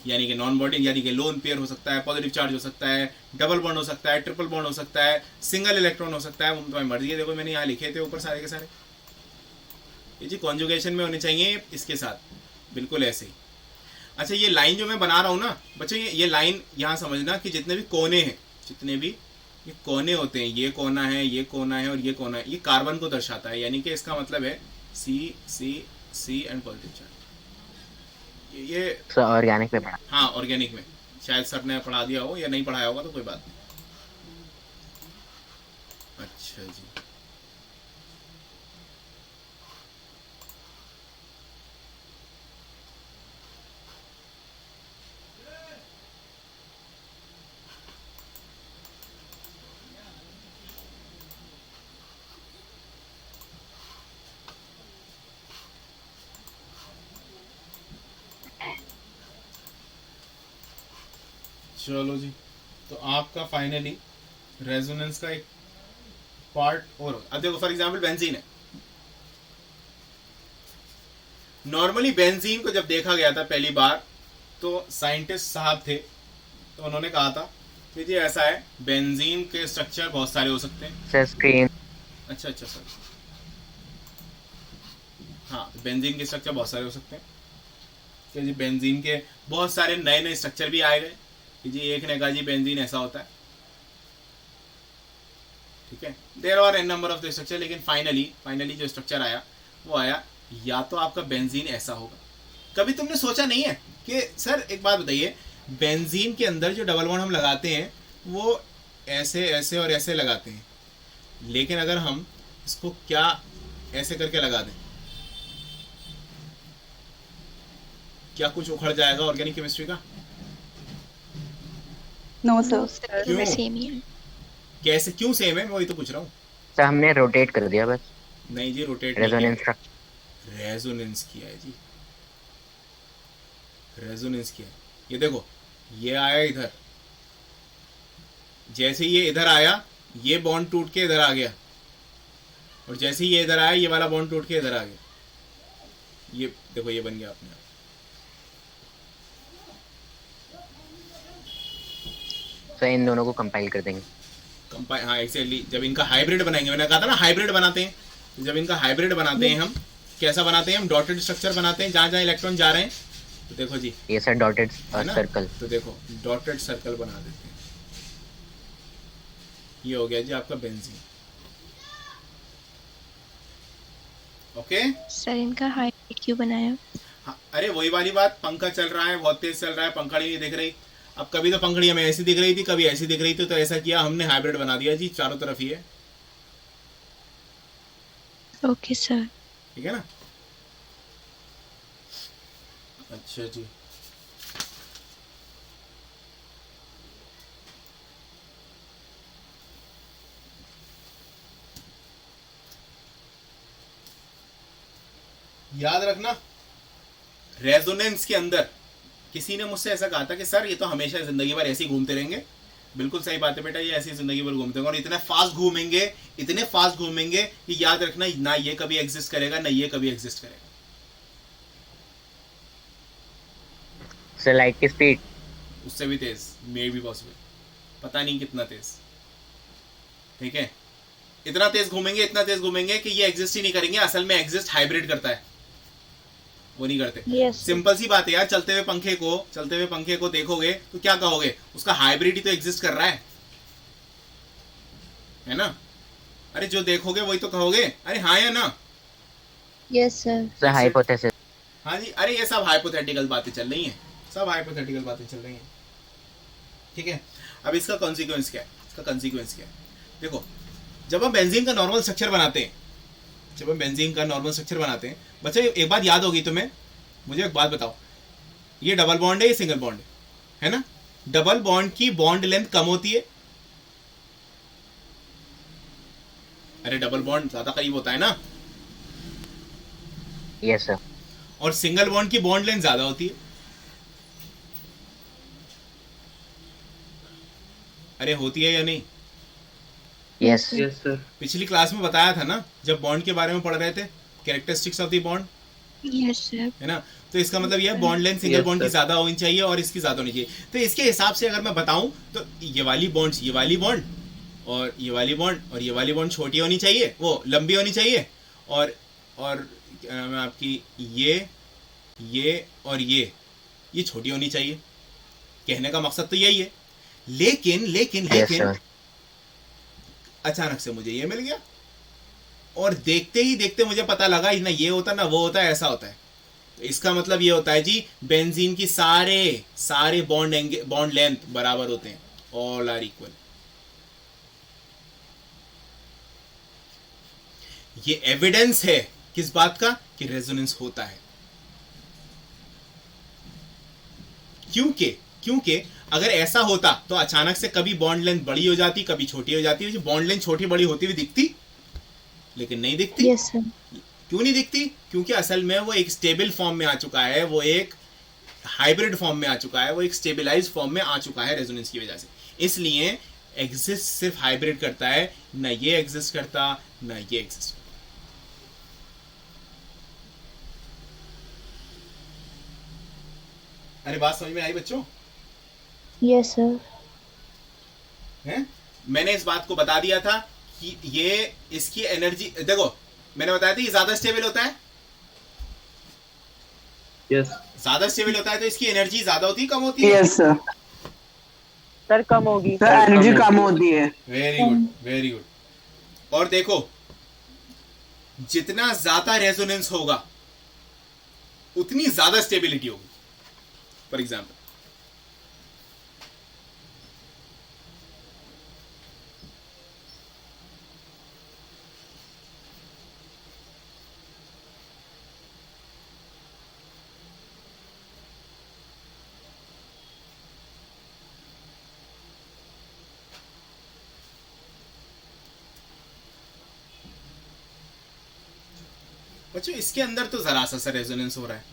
यानी कि नॉन बॉन्डिंग, यानी कि लोन पेयर हो सकता है, पॉजिटिव चार्ज हो सकता है, डबल बॉन्ड हो सकता है, ट्रिपल बॉन्ड हो सकता है, सिंगल इलेक्ट्रॉन हो सकता है, वो तुम्हारी मर्जी है। देखो मैंने यहाँ लिखे थे ऊपर सारे के सारे, ये जी कॉन्जुगेशन में होने चाहिए इसके साथ, बिल्कुल ऐसे ही। अच्छा ये लाइन जो मैं बना रहा हूँ ना बच्चों, ये लाइन यहाँ समझना कि जितने भी कोने हैं, जितने भी ये कोने होते हैं, ये कोना है, ये कोना है और ये कोना है, ये कार्बन को दर्शाता है, यानी कि इसका मतलब है सी सी सी एंड पॉजिटिव चार्ज। ये ऑर्गेनिक में पढ़ा। हाँ ऑर्गेनिक में शायद सर ने पढ़ा दिया हो या नहीं पढ़ाया होगा तो कोई बात नहीं। अच्छा जी, चलो जी, तो आपका फाइनली रेजोनेंस का एक पार्ट और। अब देखो फॉर एग्जांपल बेंजीन है, नॉर्मली बेंजीन को जब देखा गया था पहली बार तो साइंटिस्ट साहब थे, तो उन्होंने कहा था कि जी ऐसा है, बेंजीन के स्ट्रक्चर बहुत सारे हो सकते हैं। Sir screen. अच्छा सर, हाँ बेंजीन के स्ट्रक्चर बहुत सारे हो सकते हैं कि जी बेंजीन के बहुत सारे नए नए स्ट्रक्चर भी आए गए कि जी एक ने कहा जी बेंजीन ऐसा होता है, ठीक है, there are N number of the structure, लेकिन फाइनली जो स्ट्रक्चर आया वो आया, या तो आपका बेंजीन ऐसा होगा। कभी तुमने सोचा नहीं है कि सर एक बात बताइए, बेंजीन के अंदर जो डबल बॉन्ड हम लगाते हैं वो ऐसे ऐसे और ऐसे लगाते हैं, लेकिन अगर हम इसको क्या ऐसे करके लगा दें, क्या कुछ उखड़ जाएगा ऑर्गेनिक केमिस्ट्री का? नो सर, क्यों? सेम ही है। कैसे, क्यों सेम है, मैं वही तो पूछ रहा हूँ। सर हमने रोटेट कर दिया बस। नहीं जी रोटेट रेजोनेंस का। रेजोनेंस किया है जी, रेजोनेंस किया है। ये देखो ये आया इधर, जैसे ये इधर आया ये बॉन्ड टूट के इधर आ गया, और जैसे ही ये इधर आया ये वाला बॉन्ड टूट के इधर आ गया, ये देखो ये बन गया अपने आप। सर इन दोनों को कंपाइल कर देंगे। कंपाइल, हाँ एक्जेक्टली, जब इनका हाइब्रिड बनाएंगे, मैंने कहा था ना हाइब्रिड बनाते हैं, तो जब इनका हाइब्रिड बनाते हैं हम, कैसा बनाते हैं हम, डॉटेड स्ट्रक्चर बनाते हैं, जहाँ जहाँ इलेक्ट्रॉन जा रहे हैं, तो देखो जी ये सर डॉटेड सर्कल। तो देखो डॉटेड सर्कल बना देते हैं, ये हो गया जी आपका बेंजीन। ओके सर इनका हाइब्रिड क्यों बनाया? हाँ, अरे वही वाली बात, पंखा चल रहा है, बहुत तेज चल रहा है, पंखड़ी नहीं दिख रही। अब कभी तो पंखड़ी हमें ऐसी दिख रही थी, कभी ऐसी दिख रही थी, तो ऐसा किया हमने, हाइब्रिड बना दिया जी, चारों तरफ ही है। Okay sir. ठीक है ना। अच्छा जी, याद रखना रेजोनेंस के अंदर, किसी ने मुझसे ऐसा कहा था कि सर ये तो हमेशा जिंदगी भर ऐसे ही घूमते रहेंगे। बिल्कुल सही बात है बेटा, ये ऐसी जिंदगी भर घूमते हैं और इतने फास्ट घूमेंगे कि याद रखना ना ये कभी एग्जिस्ट करेगा ना ये कभी एग्जिस्ट करेगा। सर लाइट की स्पीड उससे भी तेज, मे बी पॉसिबल, पता नहीं कितना तेज। ठीक है, इतना तेज घूमेंगे कि ये एग्जिस्ट ही नहीं करेंगे, असल में एग्जिस्ट हाइब्रिड करता है, वो नहीं करते। सिंपल सी बात है यार, चलते हुए पंखे को देखोगे तो क्या कहोगे, उसका हाइब्रिड ही तो एग्जिस्ट कर रहा है ना। अरे जो देखोगे वही तो कहोगे, अरे हाँ या ना। Yes sir. हाइपोथेसिस। हाँ जी, अरे ये सब हाइपोथेटिकल बातें चल रही हैं, ठीक है। अब इसका कॉन्सिक्वेंस क्या है, देखो जब हम बेंजीन का नॉर्मल स्ट्रक्चर बनाते हैं, बच्चे एक बात याद होगी तुम्हें, मुझे एक बात बताओ, ये डबल बॉन्ड है, ये सिंगल बॉन्ड है ना। डबल बॉन्ड की बॉन्ड लेंथ कम होती है, अरे डबल बॉन्ड ज्यादा करीब होता है ना, यस सर। और सिंगल बॉन्ड की बॉन्ड लेंथ ज्यादा होती है। अरे होती है या नहीं? Yes yes sir. पिछली क्लास में बताया था ना, जब बॉन्ड के बारे में पढ़ रहे थे, characteristics of the bond, yes sir. है ना। तो इसका मतलब यह bond length single Yes, bond की sir. ज्यादा होनी चाहिए और इसकी ज्यादा होनी चाहिए। तो इसके हिसाब से अगर मैं बताऊं तो ये वाली बॉन्ड, ये वाली बॉन्ड और ये वाली बॉन्ड और ये वाली बॉन्ड छोटी होनी चाहिए, वो लंबी होनी चाहिए, और क्या नाम है आपकी, ये और ये छोटी होनी चाहिए। कहने का मकसद तो यही है। लेकिन लेकिन यस लेकिन सर। अचानक से मुझे ये मिल गया और देखते ही देखते मुझे पता लगा ना ये होता ना वो होता है, ऐसा होता है। तो इसका मतलब ये होता है जी, बेंजीन की सारे बॉन्ड लेंथ बराबर होते हैं, ऑल आर इक्वल। ये एविडेंस है किस बात का, कि रेजोनेंस होता है। क्योंकि अगर ऐसा होता तो अचानक से कभी बॉन्ड लेंथ बड़ी हो जाती, कभी छोटी हो जाती। बॉन्ड लेंथ छोटी बड़ी होती हुई दिखती, लेकिन नहीं दिखती। Yes sir. क्यों नहीं दिखती? क्योंकि असल में वो एक स्टेबल फॉर्म में आ चुका है, वो एक हाइब्रिड फॉर्म में आ चुका है, वो एक स्टेबलाइज फॉर्म में आ चुका है रेजोनेंस की वजह से। इसलिए एग्जिस्ट सिर्फ हाइब्रिड करता है, ना ये एग्जिस्ट करता ना ये एग्जिस्ट करता। अरे बात समझ में आई बच्चों? Yes sir. है? मैंने इस बात को बता दिया था कि ये इसकी एनर्जी, देखो मैंने बताया था ये ज्यादा स्टेबल होता है, यस ज्यादा स्टेबल होता है तो इसकी एनर्जी ज्यादा होती है, कम होती है? Yes sir. सर कम होगी। सर एनर्जी कम होती है। Very good, very good. और देखो जितना ज्यादा रेजोनेंस होगा उतनी ज्यादा स्टेबिलिटी होगी। फॉर एग्जाम्पल बच्चों, इसके अंदर तो जरा सा रेजोनेंस हो रहा है,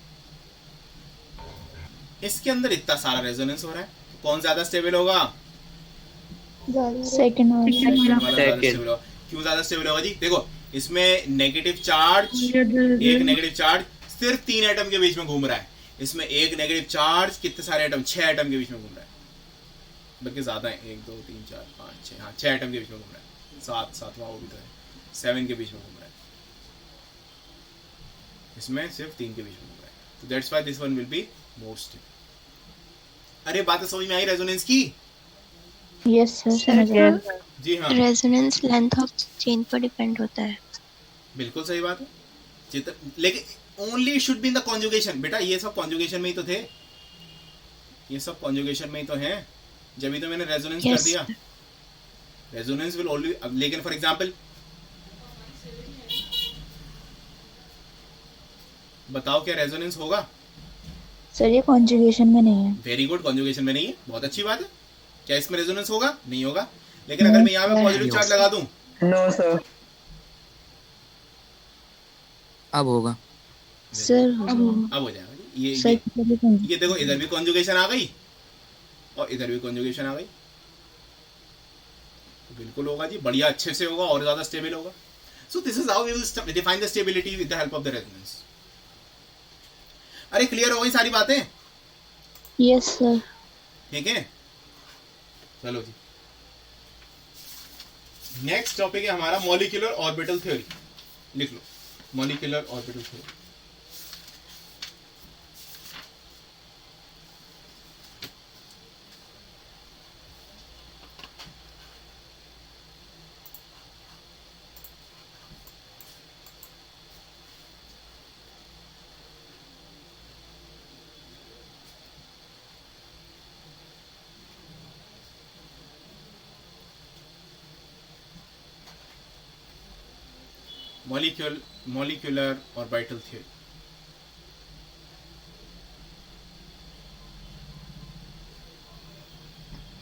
इसके अंदर इतना सारा रेजोनेंस हो रहा है, तो कौन ज्यादा स्टेबल होगा? सेकंड वाला। सेकंड वाला ज्यादा स्टेबल होगा। क्यों ज्यादा स्टेबल होगा जी? देखो इसमें नेगेटिव चार्ज, एक नेगेटिव चार्ज सिर्फ 3 एटम के बीच में घूम रहा है। इसमें एक नेगेटिव चार्ज कितने सारे एटम, 6 एटम के बीच में घूम रहा है, बल्कि ज्यादा है, 1 2 3 4 5 6, हाँ 6 एटम के बीच में घूम रहा है। सातवां वो भी तो है, 7 के बीच में घूम रहा है। इसमें सिर्फ 3 के बीच में घूम रहा है, तो that's why this one will be more stable. अरे बात समझ में आई रेजोनेंस की? यस सर, समझ गया। जी हाँ, रेजोनेंस लेंथ ऑफ चेन पर डिपेंड होता है। बिल्कुल सही बात है। लेकिन only should be in the conjugation. बेटा ये सब कॉन्जुगेशन में ही तो थे, ये सब कॉन्जुगेशन में ही तो है, जब ही तो मैंने रेजोनेंस कर दिया। रेजोनेंस विल ऑलवेज, लेकिन फॉर एग्जांपल बताओ क्या रेजोनेंस होगा? सर ये कॉन्जुगेशन में नहीं है। वेरी गुड, कॉन्जुगेशन में नहीं है, बहुत अच्छी बात है। क्या इसमें रेजोनेंस होगा? नहीं होगा। लेकिन अगर मैं यहाँ पे पॉजिटिव चार्ज लगा दूं, नो सर। अब होगा सर अब हो जाएगा। ये देखो इधर भी कॉन्जुगेशन आ गई और इधर भी कॉन्जुगेशन आ गई, तो बिल्कुल होगा जी, बढ़िया, अच्छे से होगा और ज्यादा स्टेबल होगा। So this is how we will define the stability with the help of the resonance. अरे क्लियर हो गई सारी बातें? Yes sir. ठीक है, चलो जी। नेक्स्ट टॉपिक है हमारा मॉलिक्यूलर ऑर्बिटल थ्योरी। लिख लो, molecular orbital theory. molecular orbital theory.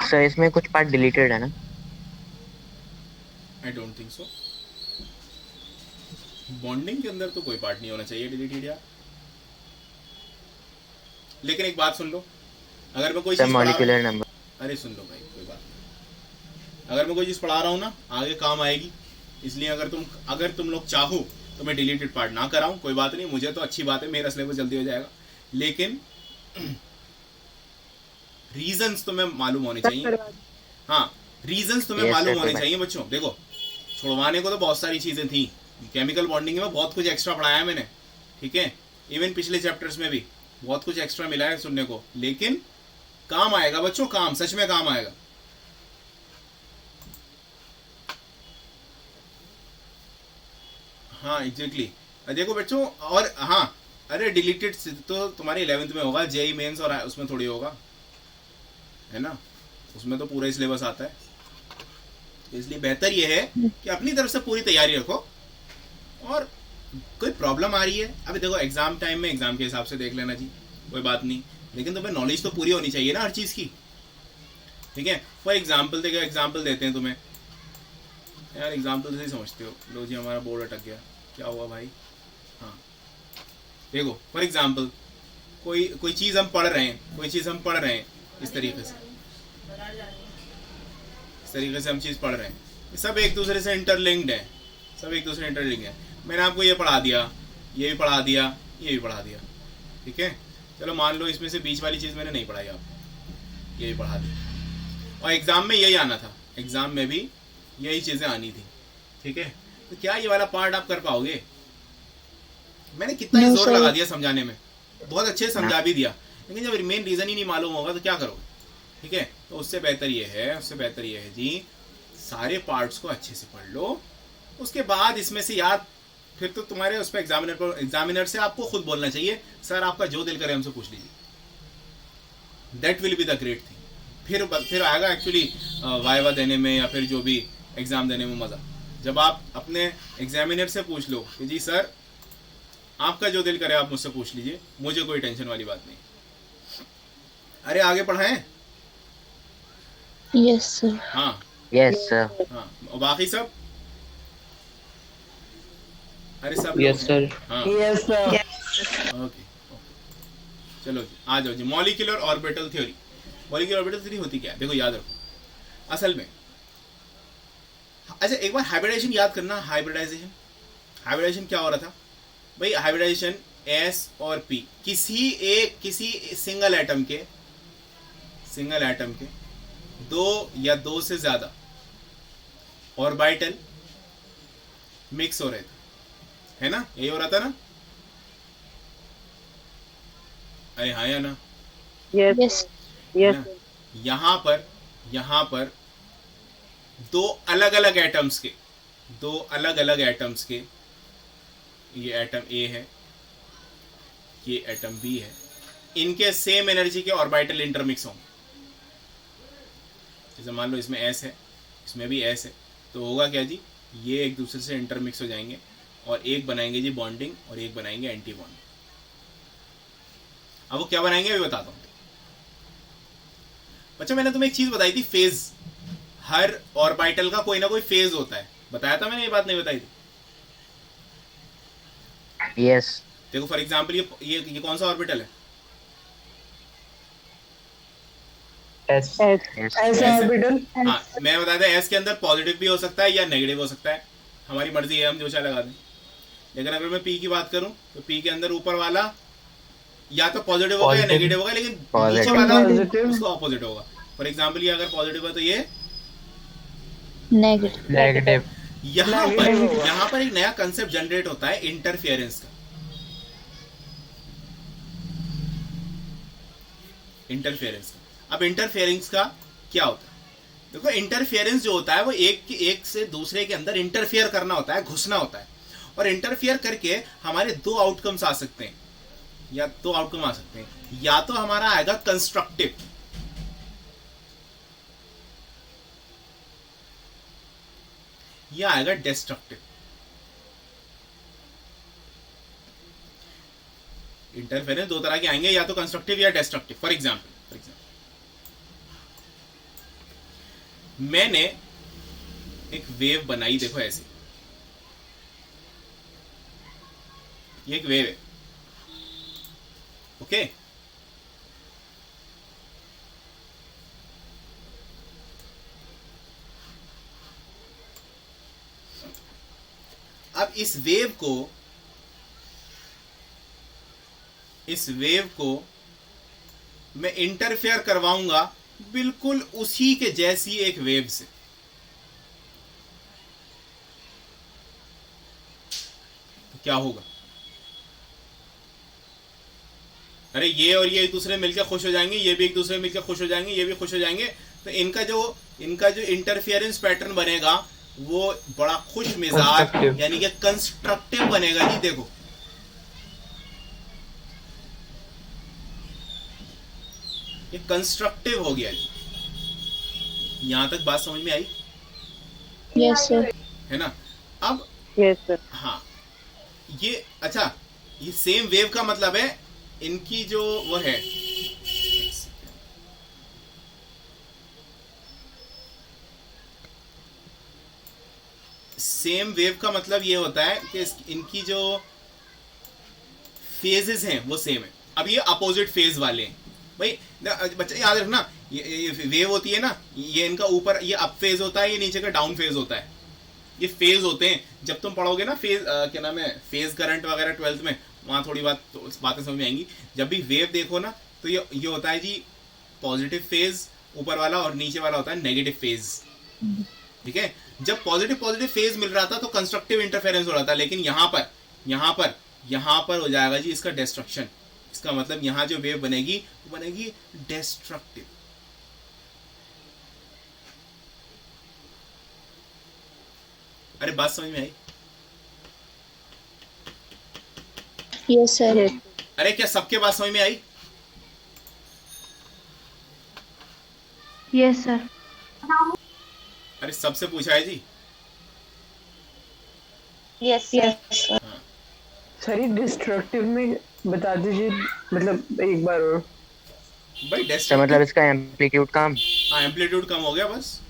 Sir इसमें कुछ पार्ट डिलीटेड है ना? I don't think so. Bonding के अंदर तो कोई पार्ट नहीं होना चाहिए डिलीटेड यार। लेकिन एक बात सुन लो, अगर मैं कोई सर चीज पढ़ा मॉलिक्यूलर नंबर। अरे सुन लो भाई, कोई बात नहीं। अगर मैं कोई चीज पढ़ा रहा हूँ ना, आगे काम आएगी, इसलिए अगर तुम लोग चाहो तो मैं डिलीटेड पार्ट ना कराऊं, कोई बात नहीं, मुझे तो अच्छी बात है, मेरा सिलेबस जल्दी हो जाएगा। लेकिन रीजंस तुम्हें मालूम होने चाहिए। हाँ, रीजंस तुम्हें मालूम होने चाहिए बच्चों। देखो, छुड़वाने को तो बहुत सारी चीजें थी, केमिकल बॉन्डिंग में बहुत कुछ एक्स्ट्रा पढ़ाया है मैंने, ठीक है, इवन पिछले चैप्टर्स में भी बहुत कुछ एक्स्ट्रा मिला है सुनने को, लेकिन काम आएगा बच्चों, काम सच में काम आएगा। हाँ एग्जैक्टली। देखो बच्चों, और हाँ, अरे डिलीटेड तो तुम्हारे 11th में होगा, जेई मेंस और उसमें थोड़ी होगा, है ना, उसमें तो पूरा ही सिलेबस आता है। इसलिए बेहतर ये है कि अपनी तरफ से पूरी तैयारी रखो, और कोई प्रॉब्लम आ रही है, अभी देखो एग्जाम टाइम में एग्जाम के हिसाब से देख लेना जी, कोई बात नहीं, लेकिन तुम्हें नॉलेज तो पूरी होनी चाहिए ना हर चीज़ की, ठीक है। फॉर एग्जाम्पल देखो, एग्जाम्पल देते हैं तुम्हें यार, एग्जाम्पल से ही समझते हो। लो जी, हमारा बोर्ड अटक गया, क्या हुआ भाई? हाँ देखो, फॉर एग्जाम्पल कोई चीज़ हम पढ़ रहे हैं, इस तरीके से हम चीज़ पढ़ रहे हैं, सब एक दूसरे से इंटरलिंक्ड है, मैंने आपको ये पढ़ा दिया, ये भी पढ़ा दिया, ये भी पढ़ा दिया, ठीक है। चलो मान लो इसमें से बीच वाली चीज़ मैंने नहीं पढ़ाई आपको, ये भी पढ़ा दी, और एग्ज़ाम में यही आना था, एग्ज़ाम में भी यही चीज़ें आनी थी, ठीक है। तो क्या ये वाला पार्ट आप कर पाओगे? मैंने कितना ही जोर लगा दिया समझाने में, बहुत अच्छे से समझा भी दिया, लेकिन जब मेन रीज़न ही नहीं मालूम होगा तो क्या करोगे, ठीक है। तो उससे बेहतर ये है जी, सारे पार्ट्स को अच्छे से पढ़ लो, उसके बाद इसमें से याद, फिर तो तुम्हारे उस पर एग्जामिनर से आपको खुद बोलना चाहिए, सर आपका जो दिल करे हमसे पूछ लीजिए, that will be the great thing. फिर आएगा एक्चुअली वाइवा देने में या फिर जो भी एग्ज़ाम देने में मज़ा, जब आप अपने एग्जामिनर से पूछ लो कि जी सर आपका जो दिल करे आप मुझसे पूछ लीजिए, मुझे कोई टेंशन वाली बात नहीं। अरे आगे पढ़ाएं? Yes sir. हाँ यस सर। हाँ, और बाकी सब? अरे सब यस सर। हाँ यस सर। ओके, चलो जी आ जाओ जी। Molecular orbital theory. Molecular orbital theory होती क्या है? देखो याद रखो, असल में अच्छा एक बार हाइब्रिडाइजेशन याद करना। हाइब्रिडाइजेशन क्या हो रहा था भाई? हाइब्रिडाइजेशन S और P किसी सिंगल एटम के दो या दो से ज्यादा ऑर्बिटल मिक्स हो रहे थे, है ना? यही हो रहा था ना? अरे हाँ या ना? Yes yes. यहाँ पर दो अलग अलग एटम्स के ये एटम A है, ये एटम B है, इनके सेम एनर्जी के ऑर्बिटल इंटरमिक्स होंगे। जैसे मान लो इसमें S है, इसमें भी S है, तो होगा क्या जी? ये एक दूसरे से इंटरमिक्स हो जाएंगे और एक बनाएंगे जी बॉन्डिंग और एक बनाएंगे एंटी बॉन्डिंग। अब वो क्या बनाएंगे अभी बताता हूँ। बच्चा मैंने तुम्हें एक चीज बताई थी, फेज। हर ऑर्बिटल का कोई ना कोई फेज होता है, बताया था मैंने? ये बात नहीं बताई थी? यस। देखो फॉर एग्जांपल ये कौन सा ऑर्बिटल है? S orbital. हाँ, मैं बताया था एस के अंदर पॉजिटिव भी हो सकता है या नेगेटिव हो सकता है, हमारी मर्जी है, हम जो चाहे लगा दें। लेकिन अगर मैं पी की बात करूं तो पी के अंदर ऊपर वाला या तो पॉजिटिव होगा या नेगेटिव होगा, लेकिन नीचे वाला उसका ऑपोजिट होगा। फॉर एग्जांपल ये अगर पॉजिटिव है तो ये नेगेटिव। यहाँ पर एक नया कंसेप्ट जनरेट होता है इंटरफेरेंस का। अब इंटरफेरेंस का क्या होता है? देखो इंटरफेरेंस जो होता है वो एक से दूसरे के अंदर इंटरफेयर करना होता है, घुसना होता है, और इंटरफेयर करके हमारे दो आउटकम्स आ सकते हैं, या दो आउटकम आ सकते हैं। या तो हमारा आएगा कंस्ट्रक्टिव, या आएगा डिस्ट्रक्टिव। इंटरफेरेंस दो तरह के आएंगे, या तो कंस्ट्रक्टिव या डिस्ट्रक्टिव। फॉर एग्जांपल मैंने एक वेव बनाई, देखो ऐसे, ये एक वेव है। ओके, अब इस वेव को मैं इंटरफेयर करवाऊंगा बिल्कुल उसी के जैसी एक वेव से। तो क्या होगा? अरे ये और ये एक दूसरे मिलकर खुश हो जाएंगे, ये भी एक दूसरे मिलकर खुश हो जाएंगे, ये भी खुश हो जाएंगे। तो इनका जो इंटरफेरेंस पैटर्न बनेगा वो बड़ा खुश मिजाज यानी कि कंस्ट्रक्टिव बनेगा जी। देखो ये कंस्ट्रक्टिव हो गया जी। यहां तक बात समझ में आई? Yes sir. है ना? अब यस सर। हाँ, ये अच्छा, ये सेम वेव का मतलब है इनकी जो वो है, सेम वेव का मतलब ये होता है कि इनकी जो फेजेस हैं वो सेम है। अब ये अपोजिट फेज वाले हैं भाई। बच्चा याद रखना, ये वेव होती है ना, ये इनका ऊपर ये अप फेज होता है, ये नीचे का डाउन फेज होता है। ये फेज होते हैं। जब तुम पढ़ोगे ना फेज, क्या नाम है, फेज करंट वगैरह 12th में, वहां थोड़ी बातें समझ में आएंगी। जब भी वेव देखो ना तो ये होता है जी पॉजिटिव फेज ऊपर वाला, और नीचे वाला होता है नेगेटिव फेज। ठीक है? जब पॉजिटिव फेज मिल रहा था तो कंस्ट्रक्टिव इंटरफेरेंस हो रहा था, लेकिन यहां पर हो जाएगा जी इसका डिस्ट्रक्शन। इसका मतलब यहां जो वेव बनेगी वो बनेगी डिस्ट्रक्टिव। अरे बात समझ में आई? Yes sir. अरे क्या सबके बात समझ में आई? Yes sir. अरे सबसे पूछा है जी। Yes yes. सर ये डिस्ट्रक्टिव में बता दीजिए, मतलब एक बार और। भाई तो मतलब इसका एम्पलीट्यूड कम। हाँ, एम्पलीट्यूड कम हो गया बस।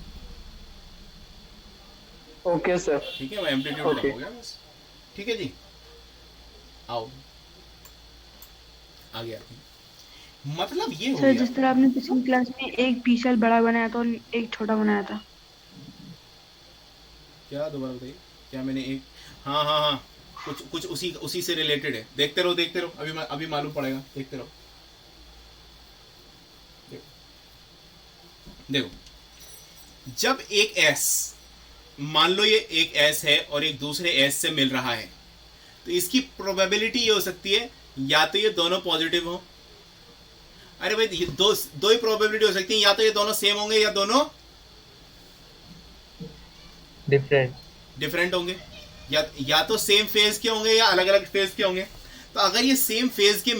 Okay sir. ठीक है, वो एम्पलीट्यूड कम हो गया बस। ठीक है जी, आओ आ गया। मतलब ये हो सर गया। जिस तरह आपने पिछली क्लास में एक पी सेल बड़ा बनाया था और एक छोटा बनाया था। क्या दोबारा बताइए? क्या मैंने एक, हाँ कुछ उसी से रिलेटेड है। देखते रहो, अभी मालूम पड़ेगा। देखते रहो। देखो, जब एक एस, मान लो ये एक एस है और एक दूसरे एस से मिल रहा है, तो इसकी प्रोबेबिलिटी ये हो सकती है या तो ये दोनों पॉजिटिव हो। अरे भाई ये दो ही प्रोबेबिलिटी हो सकती है, या तो ये दोनों सेम होंगे या दोनों डिफरेंट होंगे, या तो सेम फेज के होंगे या अलग अलग फेज के होंगे। तो अगर ये सेम फेज के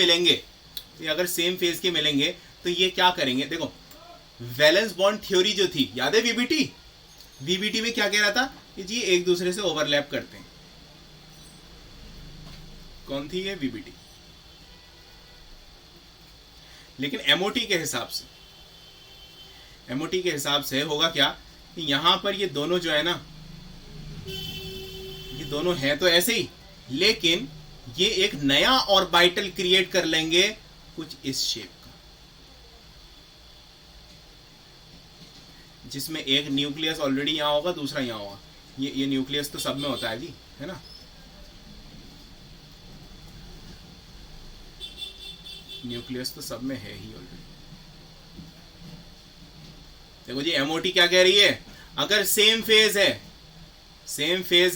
मिलेंगे तो ये क्या करेंगे? देखो, वैलेंस बॉन्ड थ्योरी जो थी, याद है वीबीटी में क्या कह रहा था कि जी एक दूसरे से ओवरलैप करते हैं। कौन थी ये? वीबीटी। लेकिन एमओटी के हिसाब से होगा क्या कि यहां पर ये दोनों जो है ना, ये दोनों हैं तो ऐसे ही, लेकिन ये एक नया ऑर्बिटल क्रिएट कर लेंगे कुछ इस शेप का, जिसमें एक न्यूक्लियस ऑलरेडी यहां होगा, दूसरा यहां होगा। ये न्यूक्लियस तो सब में होता है जी, है ना? न्यूक्लियस तो सब में है ही ऑलरेडी। देखो जी, एमओटी क्या कह रही है? अगर सेम फेज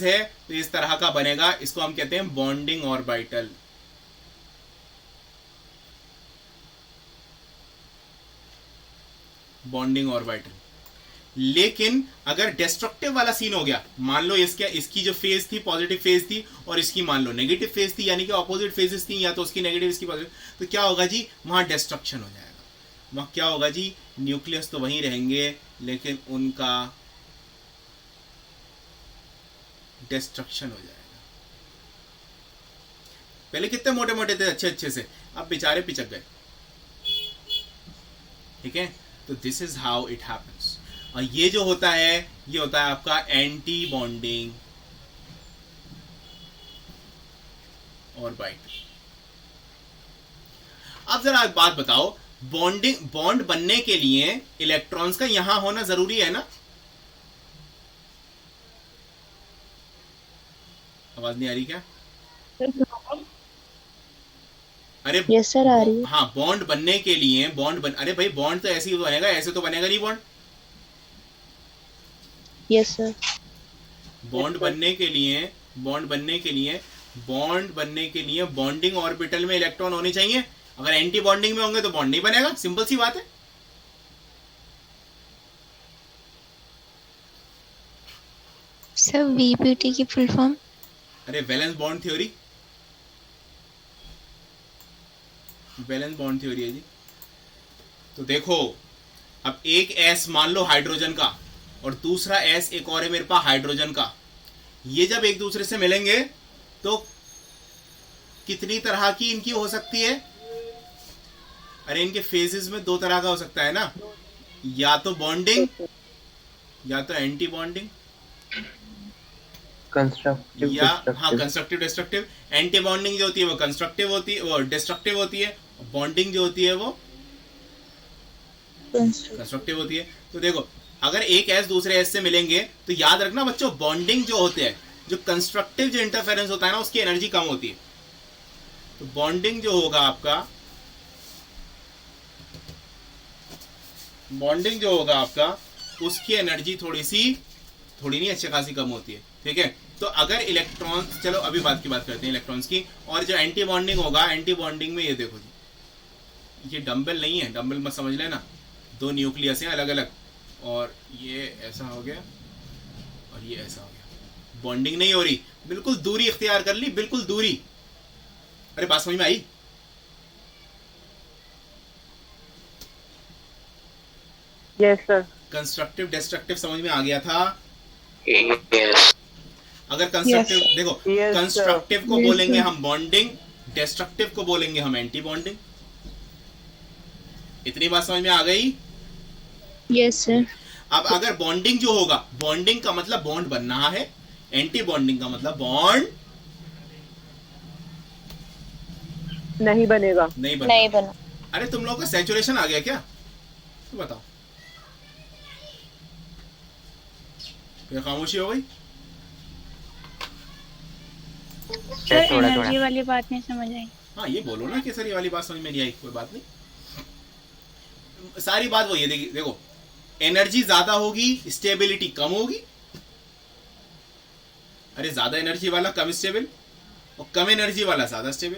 है तो इस तरह का बनेगा। इसको हम कहते हैं बॉन्डिंग ऑर्बिटल। लेकिन अगर डिस्ट्रक्टिव वाला सीन हो गया, मान लो इसकी जो फेज थी पॉजिटिव फेज थी और इसकी मान लो नेगेटिव फेज थी, यानी कि ऑपोजिट फेजेस थी, या तो उसकी नेगेटिव इसकी पॉजिटिव, तो क्या होगा जी? वहां डिस्ट्रक्शन हो जाएगा। वहां क्या होगा जी? न्यूक्लियस तो वहीं रहेंगे लेकिन उनका डिस्ट्रक्शन हो जाएगा। पहले कितने मोटे मोटे थे अच्छे से, अब बेचारे पिचक गए। ठीक है? तो this is how it happens. और ये जो होता है, ये होता है आपका एंटी बॉन्डिंग ऑर्बिट। अब जरा एक बात बताओ, बॉन्ड बनने के लिए इलेक्ट्रॉन्स का यहां होना जरूरी है ना? आवाज नहीं आ रही क्या? अरे यस सर, आ रही है। हाँ, बॉन्ड बनने के लिए अरे भाई बॉन्ड तो ऐसे ही बनेगा, ऐसे तो बनेगा नहीं बॉन्ड। Yes sir. बॉन्ड बनने के लिए बॉन्डिंग ऑर्बिटल में इलेक्ट्रॉन होने चाहिए। अगर एंटी बॉन्डिंग में होंगे तो बॉन्ड नहीं बनेगा, सिंपल सी बात है। सर वीपीटी की फुल फॉर्म? अरे valence bond theory, valence bond theory है जी। तो देखो, अब एक एस मान लो हाइड्रोजन का और दूसरा एस एक और है मेरे पास हाइड्रोजन का। ये जब एक दूसरे से मिलेंगे तो कितनी तरह की इनकी हो सकती है? अरे इनके फेजेस में दो तरह का हो सकता है ना, या तो बॉन्डिंग या तो एंटी बॉन्डिंग, कंस्ट्रक्टिव या हाँ कंस्ट्रक्टिव डिस्ट्रक्टिव। एंटी बॉन्डिंग जो होती है वो कंस्ट्रक्टिव होती है, वो डिस्ट्रक्टिव होती है। बॉन्डिंग जो होती है वो कंस्ट्रक्टिव होती है। तो देखो, अगर एक एस दूसरे एस से मिलेंगे तो याद रखना बच्चों, बॉन्डिंग जो होते हैं, जो कंस्ट्रक्टिव जो इंटरफेरेंस होता है ना, उसकी एनर्जी कम होती है। तो बॉन्डिंग जो होगा आपका उसकी एनर्जी थोड़ी नहीं अच्छी खासी कम होती है, ठीक है। तो अगर इलेक्ट्रॉन, चलो अभी बात करते हैं इलेक्ट्रॉन्स की। और जो एंटी बॉन्डिंग होगा, एंटी बॉन्डिंग में ये देखो जी, ये डंबल नहीं है, डंबल मत समझ लेना, दो न्यूक्लियस हैं अलग अलग, और ये ऐसा हो गया और ये ऐसा हो गया। बॉन्डिंग नहीं हो रही, बिल्कुल दूरी इख्तियार कर ली, बिल्कुल दूरी। अरे बात समझ में आई? Yes sir. कंस्ट्रक्टिव डिस्ट्रक्टिव समझ में आ गया था? अगर कंस्ट्रक्टिव देखो, कंस्ट्रक्टिव को बोलेंगे हम बॉन्डिंग, डिस्ट्रक्टिव को बोलेंगे हम एंटी बॉन्डिंग। इतनी बात समझ में आ गई? Yes sir. अब अगर बॉन्डिंग जो होगा, बॉन्डिंग का मतलब बॉन्ड बनना है, एंटी बॉन्डिंग का मतलब बॉन्ड नहीं बनेगा। नहीं बना। अरे तुम लोगों का सैचुरेशन आ गया क्या? तो बताओ, फिर खामोशी हो गई। सर एनर्जी वाली बात नहीं समझ आई। हाँ ये बोलो ना कि सर ये वाली बात समझ में नहीं आई, कोई बात नहीं, सारी बात वही है। देखो, एनर्जी ज्यादा होगी, स्टेबिलिटी कम होगी। अरे ज्यादा एनर्जी वाला कम स्टेबल और कम एनर्जी वाला ज्यादा स्टेबल।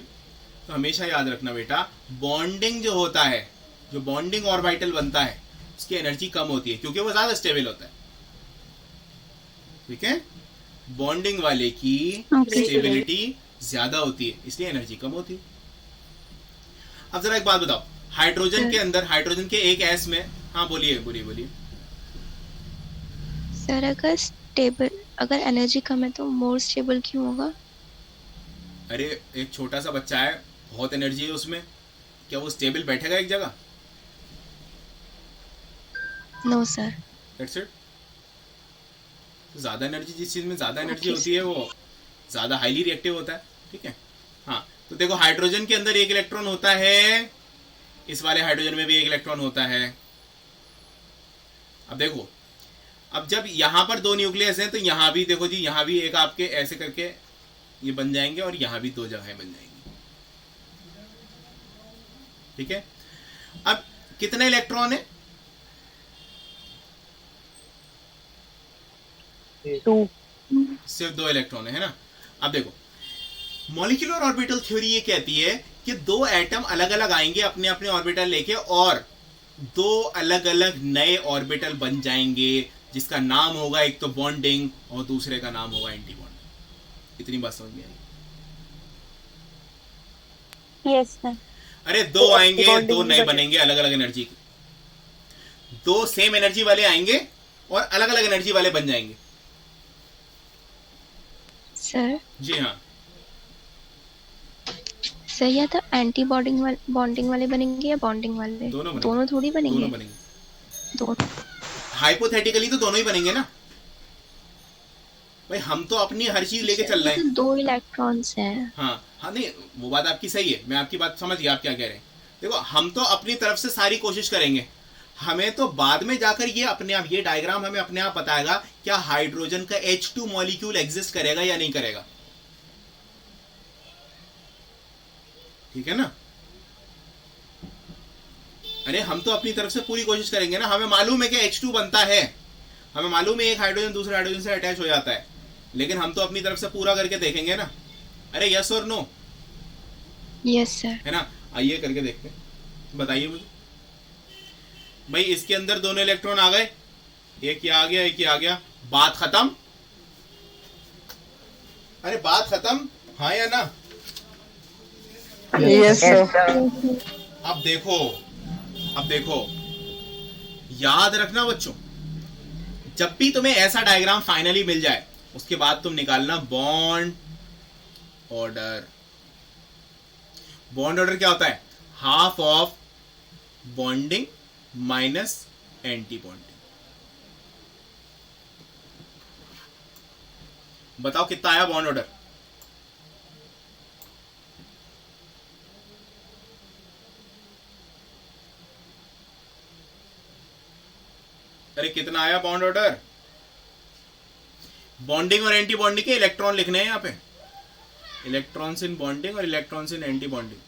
तो हमेशा याद रखना बेटा, बॉन्डिंग जो होता है, जो बॉन्डिंग ऑर्बिटल बनता है, उसकी एनर्जी कम होती है क्योंकि वो ज्यादा स्टेबल होता है, ठीक है। बॉन्डिंग वाले की स्टेबिलिटी ज्यादा होती है, इसलिए एनर्जी कम होती है। अब जरा एक बात बताओ, हाइड्रोजन के अंदर, हाइड्रोजन के एक एस में, हाँ बोलिए बोलिए बोलिए। सर अगर एनर्जी कम है तो मोर स्टेबल क्यों होगा? अरे एक छोटा सा बच्चा है, बहुत एनर्जी है उसमें, क्या वो स्टेबल बैठेगा एक जगह? No sir. That's it. ज्यादा एनर्जी, जिस चीज में ज्यादा एनर्जी होती है वो ज्यादा हाईली रिएक्टिव होता है, ठीक है। हाँ तो देखो, हाइड्रोजन के अंदर एक इलेक्ट्रॉन होता है, इस वाले हाइड्रोजन में भी एक इलेक्ट्रॉन होता है। अब देखो, अब जब यहां पर दो न्यूक्लियस हैं तो यहां भी देखो जी, यहां भी एक आपके ऐसे करके ये बन जाएंगे और यहां भी दो जगह बन जाएंगी, ठीक है। अब कितने इलेक्ट्रॉन है? 2। सिर्फ 2 इलेक्ट्रॉन है ना। अब देखो, मॉलिक्यूलर ऑर्बिटल थ्योरी ये कहती है कि दो एटम अलग अलग आएंगे अपने अपने ऑर्बिटल लेके और दो अलग अलग नए ऑर्बिटल बन जाएंगे, जिसका नाम होगा एक तो बॉन्डिंग और दूसरे का नाम होगा एंटी बॉन्डिंग। इतनी बात समझ में आई? Yes sir. अरे दो आएंगे, दो नए बनेंगे अलग अलग एनर्जी के, दो सेम एनर्जी वाले आएंगे और अलग अलग एनर्जी वाले बन जाएंगे। सर जी हाँ सर, या तो एंटी बॉन्डिंग वाले बनेंगे या बॉन्डिंग वाले? दोनों थोड़ी बनेंगे। दोनों बनेंगे। हाइपोथेटिकली तो दोनों ही बनेंगे ना, भाई हम तो अपनी हर चीज लेके चल रहे हैं। तो 2 इलेक्ट्रॉन्स हैं। हाँ नहीं वो बात आपकी सही है, मैं आपकी बात समझ गया आप क्या कह रहे हैं। देखो हम तो अपनी तरफ से सारी कोशिश करेंगे, हमें तो बाद में जाकर ये अपने आप, ये डायग्राम हमें अपने आप बताएगा क्या हाइड्रोजन का H2 मॉलिक्यूल एग्जिस्ट करेगा या नहीं करेगा। ठीक है ना। अरे हम तो अपनी तरफ से पूरी कोशिश करेंगे ना, हमें मालूम है कि H2 बनता है, हमें मालूम है एक हाइड्रोजन दूसरे हाइड्रोजन से अटैच हो जाता है, लेकिन हम तो अपनी तरफ से पूरा करके देखेंगे ना। अरे यस और नो? Yes sir. है ना। आइए करके देखते हैं, बताइए मुझे भाई। इसके अंदर दोनों इलेक्ट्रॉन आ गए, एक ये आ गया एक ये आ गया, बात खत्म। अरे बात खत्म, हाँ या ना? Yes sir. अब देखो याद रखना बच्चों, जब भी तुम्हें ऐसा डायग्राम फाइनली मिल जाए उसके बाद तुम निकालना बॉन्ड ऑर्डर। बॉन्ड ऑर्डर क्या होता है? Half of bonding minus anti bonding. बताओ कितना आया बॉन्ड ऑर्डर? अरे कितना आया बॉन्ड ऑर्डर? बॉन्डिंग और एंटी बॉन्डिंग के इलेक्ट्रॉन लिखने हैं यहां पे, इलेक्ट्रॉन्स इन बॉन्डिंग और इलेक्ट्रॉन्स इन एंटी बॉन्डिंग।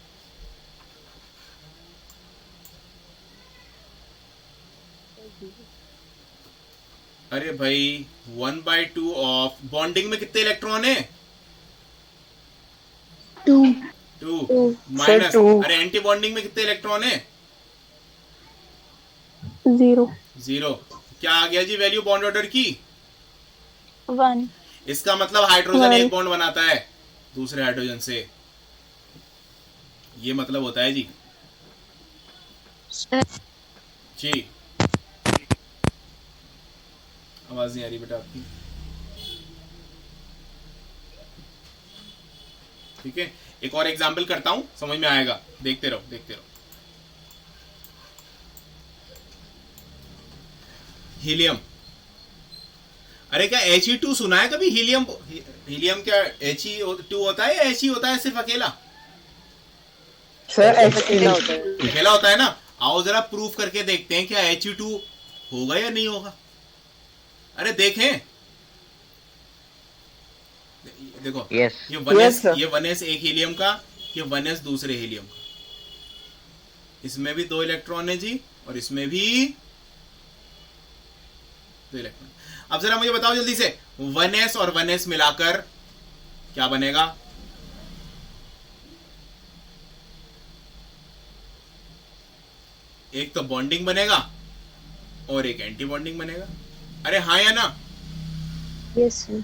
अरे भाई 1/2 ऑफ बॉन्डिंग में कितने इलेक्ट्रॉन है? 2 माइनस, अरे एंटी बॉन्डिंग में कितने इलेक्ट्रॉन है? 0। क्या आ गया जी वैल्यू बॉन्ड ऑर्डर की? 1। इसका मतलब हाइड्रोजन एक बॉन्ड बनाता है दूसरे हाइड्रोजन से, ये मतलब होता है जी। जी आवाज नहीं आ रही बेटा आपकी। ठीक है, एक और एग्जांपल करता हूं, समझ में आएगा, देखते रहो। हीलियम। अरे क्या He2 सुना है कभी? हीलियम क्या He2 होता है या He होता है सिर्फ अकेला? सर अकेला होता है। अकेला होता है ना। आओ जरा प्रूफ करके देखते हैं क्या He2 होगा या नहीं होगा। अरे देखें, देखो ये 1s एक हीलियम का, ये 1s दूसरे हीलियम का, इसमें भी 2 इलेक्ट्रॉन है जी और इसमें भी 2 इलेक्ट्रॉन। अब जरा मुझे बताओ जल्दी से, 1s और 1s मिलाकर क्या बनेगा? एक तो बॉन्डिंग बनेगा और एक एंटी बॉन्डिंग बनेगा। अरे हाँ या ना? Yes sir.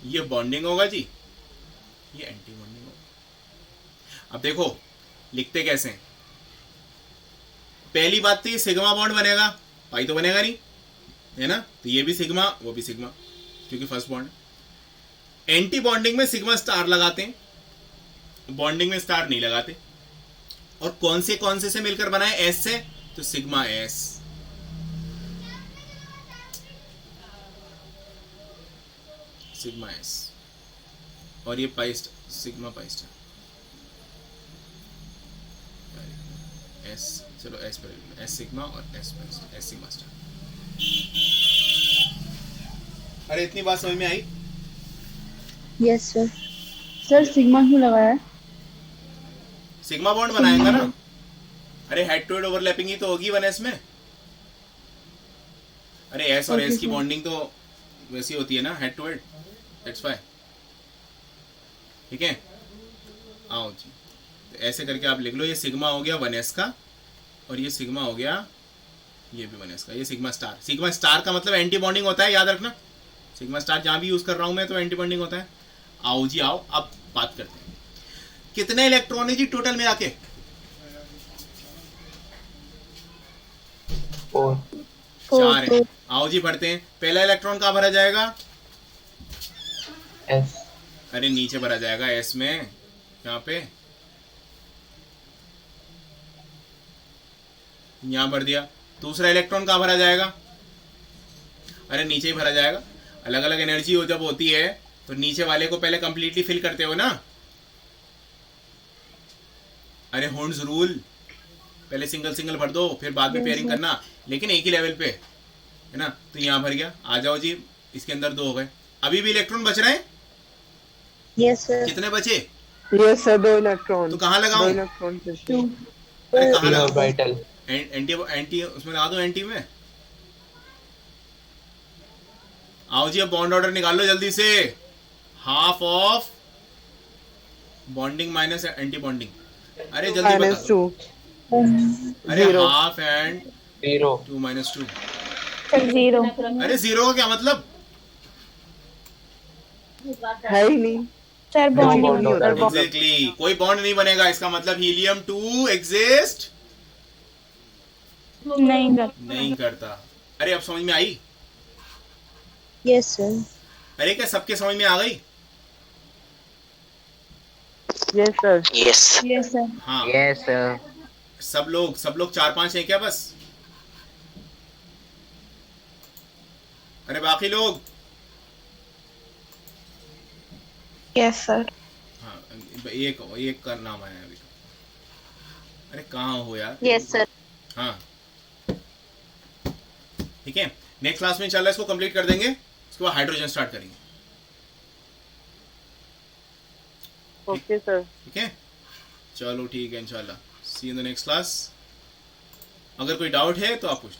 ये बॉन्डिंग होगा जी, ये एंटी बॉन्डिंग होगा। अब देखो लिखते कैसे हैं। पहली बात तो ये सिग्मा बॉन्ड बनेगा, पाई तो बनेगा नहीं, है ना। तो ये भी सिग्मा वो भी सिग्मा, क्योंकि फर्स्ट बॉन्ड। एंटी बॉन्डिंग में सिग्मा स्टार लगाते हैं, बॉन्डिंग में स्टार नहीं लगाते। और कौन से से मिलकर बना है? एस से, तो सिग्मा एस। सिग्मा एस और ये pi sigma pi star s. चलो एस पर, एस सिग्मा और एस सिग्मा स्टार। अरे इतनी बात समझ में आई? Yes sir. सर सिग्मा क्यों लगाया है? सिग्मा बॉन्ड बनाएगा ना। अरे हेड टू हेड ओवरलैपिंग ही तो होगी 1s में। अरे एस और एस की बॉन्डिंग तो वैसी होती है ना, head to head, that's why. ठीक है, आओ जी, तो ऐसे करके आप लिख लो। ये सिग्मा हो गया 1s का और ये सिग्मा हो गया, ये भी 1s का। ये सिग्मा स्टार, सिग्मा स्टार का मतलब एंटी बॉन्डिंग होता है, याद रखना। सिग्मा स्टार जहां भी यूज कर रहा हूं मैं तो एंटी बॉन्डिंग होता है। आओ जी आओ, अब बात करते हैं कितने इलेक्ट्रॉन है जी टोटल मिला के? 4 है। आओ जी भरते हैं। पहला इलेक्ट्रॉन कहाँ भरा जाएगा? एस। अरे नीचे भरा जाएगा एस में, यहाँ पे, यहाँ भर दिया। दूसरा इलेक्ट्रॉन कहाँ भरा जाएगा? अरे नीचे ही भरा जाएगा। अलग अलग एनर्जी हो जब होती है तो नीचे वाले को पहले कंप्लीटली फिल करते हो ना। अरे हुंड्स रूल, पहले सिंगल सिंगल भर दो फिर बाद में पेयरिंग करना, लेकिन एक ही लेवल पे है ना। तो यहाँ भर गया, आ जाओ जी, इसके अंदर 2 हो गए। अभी भी इलेक्ट्रॉन बच रहे हैं? Yes sir. कितने बचे? Yes sir, 2 electron. तो कहाँ लगाऊं? 2 इलेक्ट्रॉन। अरे कहाँ लगाऊं? एंटी एंटी उसमें लगा दो, एंटी में। आओ जी, अब बॉन्ड ऑर्डर निकाल लो जल्दी से। Half of bonding minus anti bonding. अरे जल्दी बता दो। अरे हाफ एंड 2 माइनस 2 सर 0। अरे 0 का क्या मतलब? है ही नहीं सर, बॉन्ड नहीं होता। एग्जैक्टली, कोई बॉन्ड नहीं बनेगा, इसका मतलब हीलियम 2 एग्जिस्ट नहीं करता। अरे अब समझ में आई? Yes sir. अरे क्या सबके समझ में आ गई? Yes sir. Yes sir. हाँ यस सब लोग 4-5 हैं क्या बस? अरे बाकी लोग? Yes sir. हाँ एक का नाम आया अभी। अरे कहाँ हो यार? Yes sir. हाँ ठीक है, नेक्स्ट क्लास में इंशाल्लाह इसको कंप्लीट कर देंगे, उसके बाद हाइड्रोजन स्टार्ट करेंगे। Okay sir. ठीक है, चलो ठीक है, इंशाल्लाह सी इन द नेक्स्ट क्लास। अगर कोई डाउट है तो आप पूछ लो।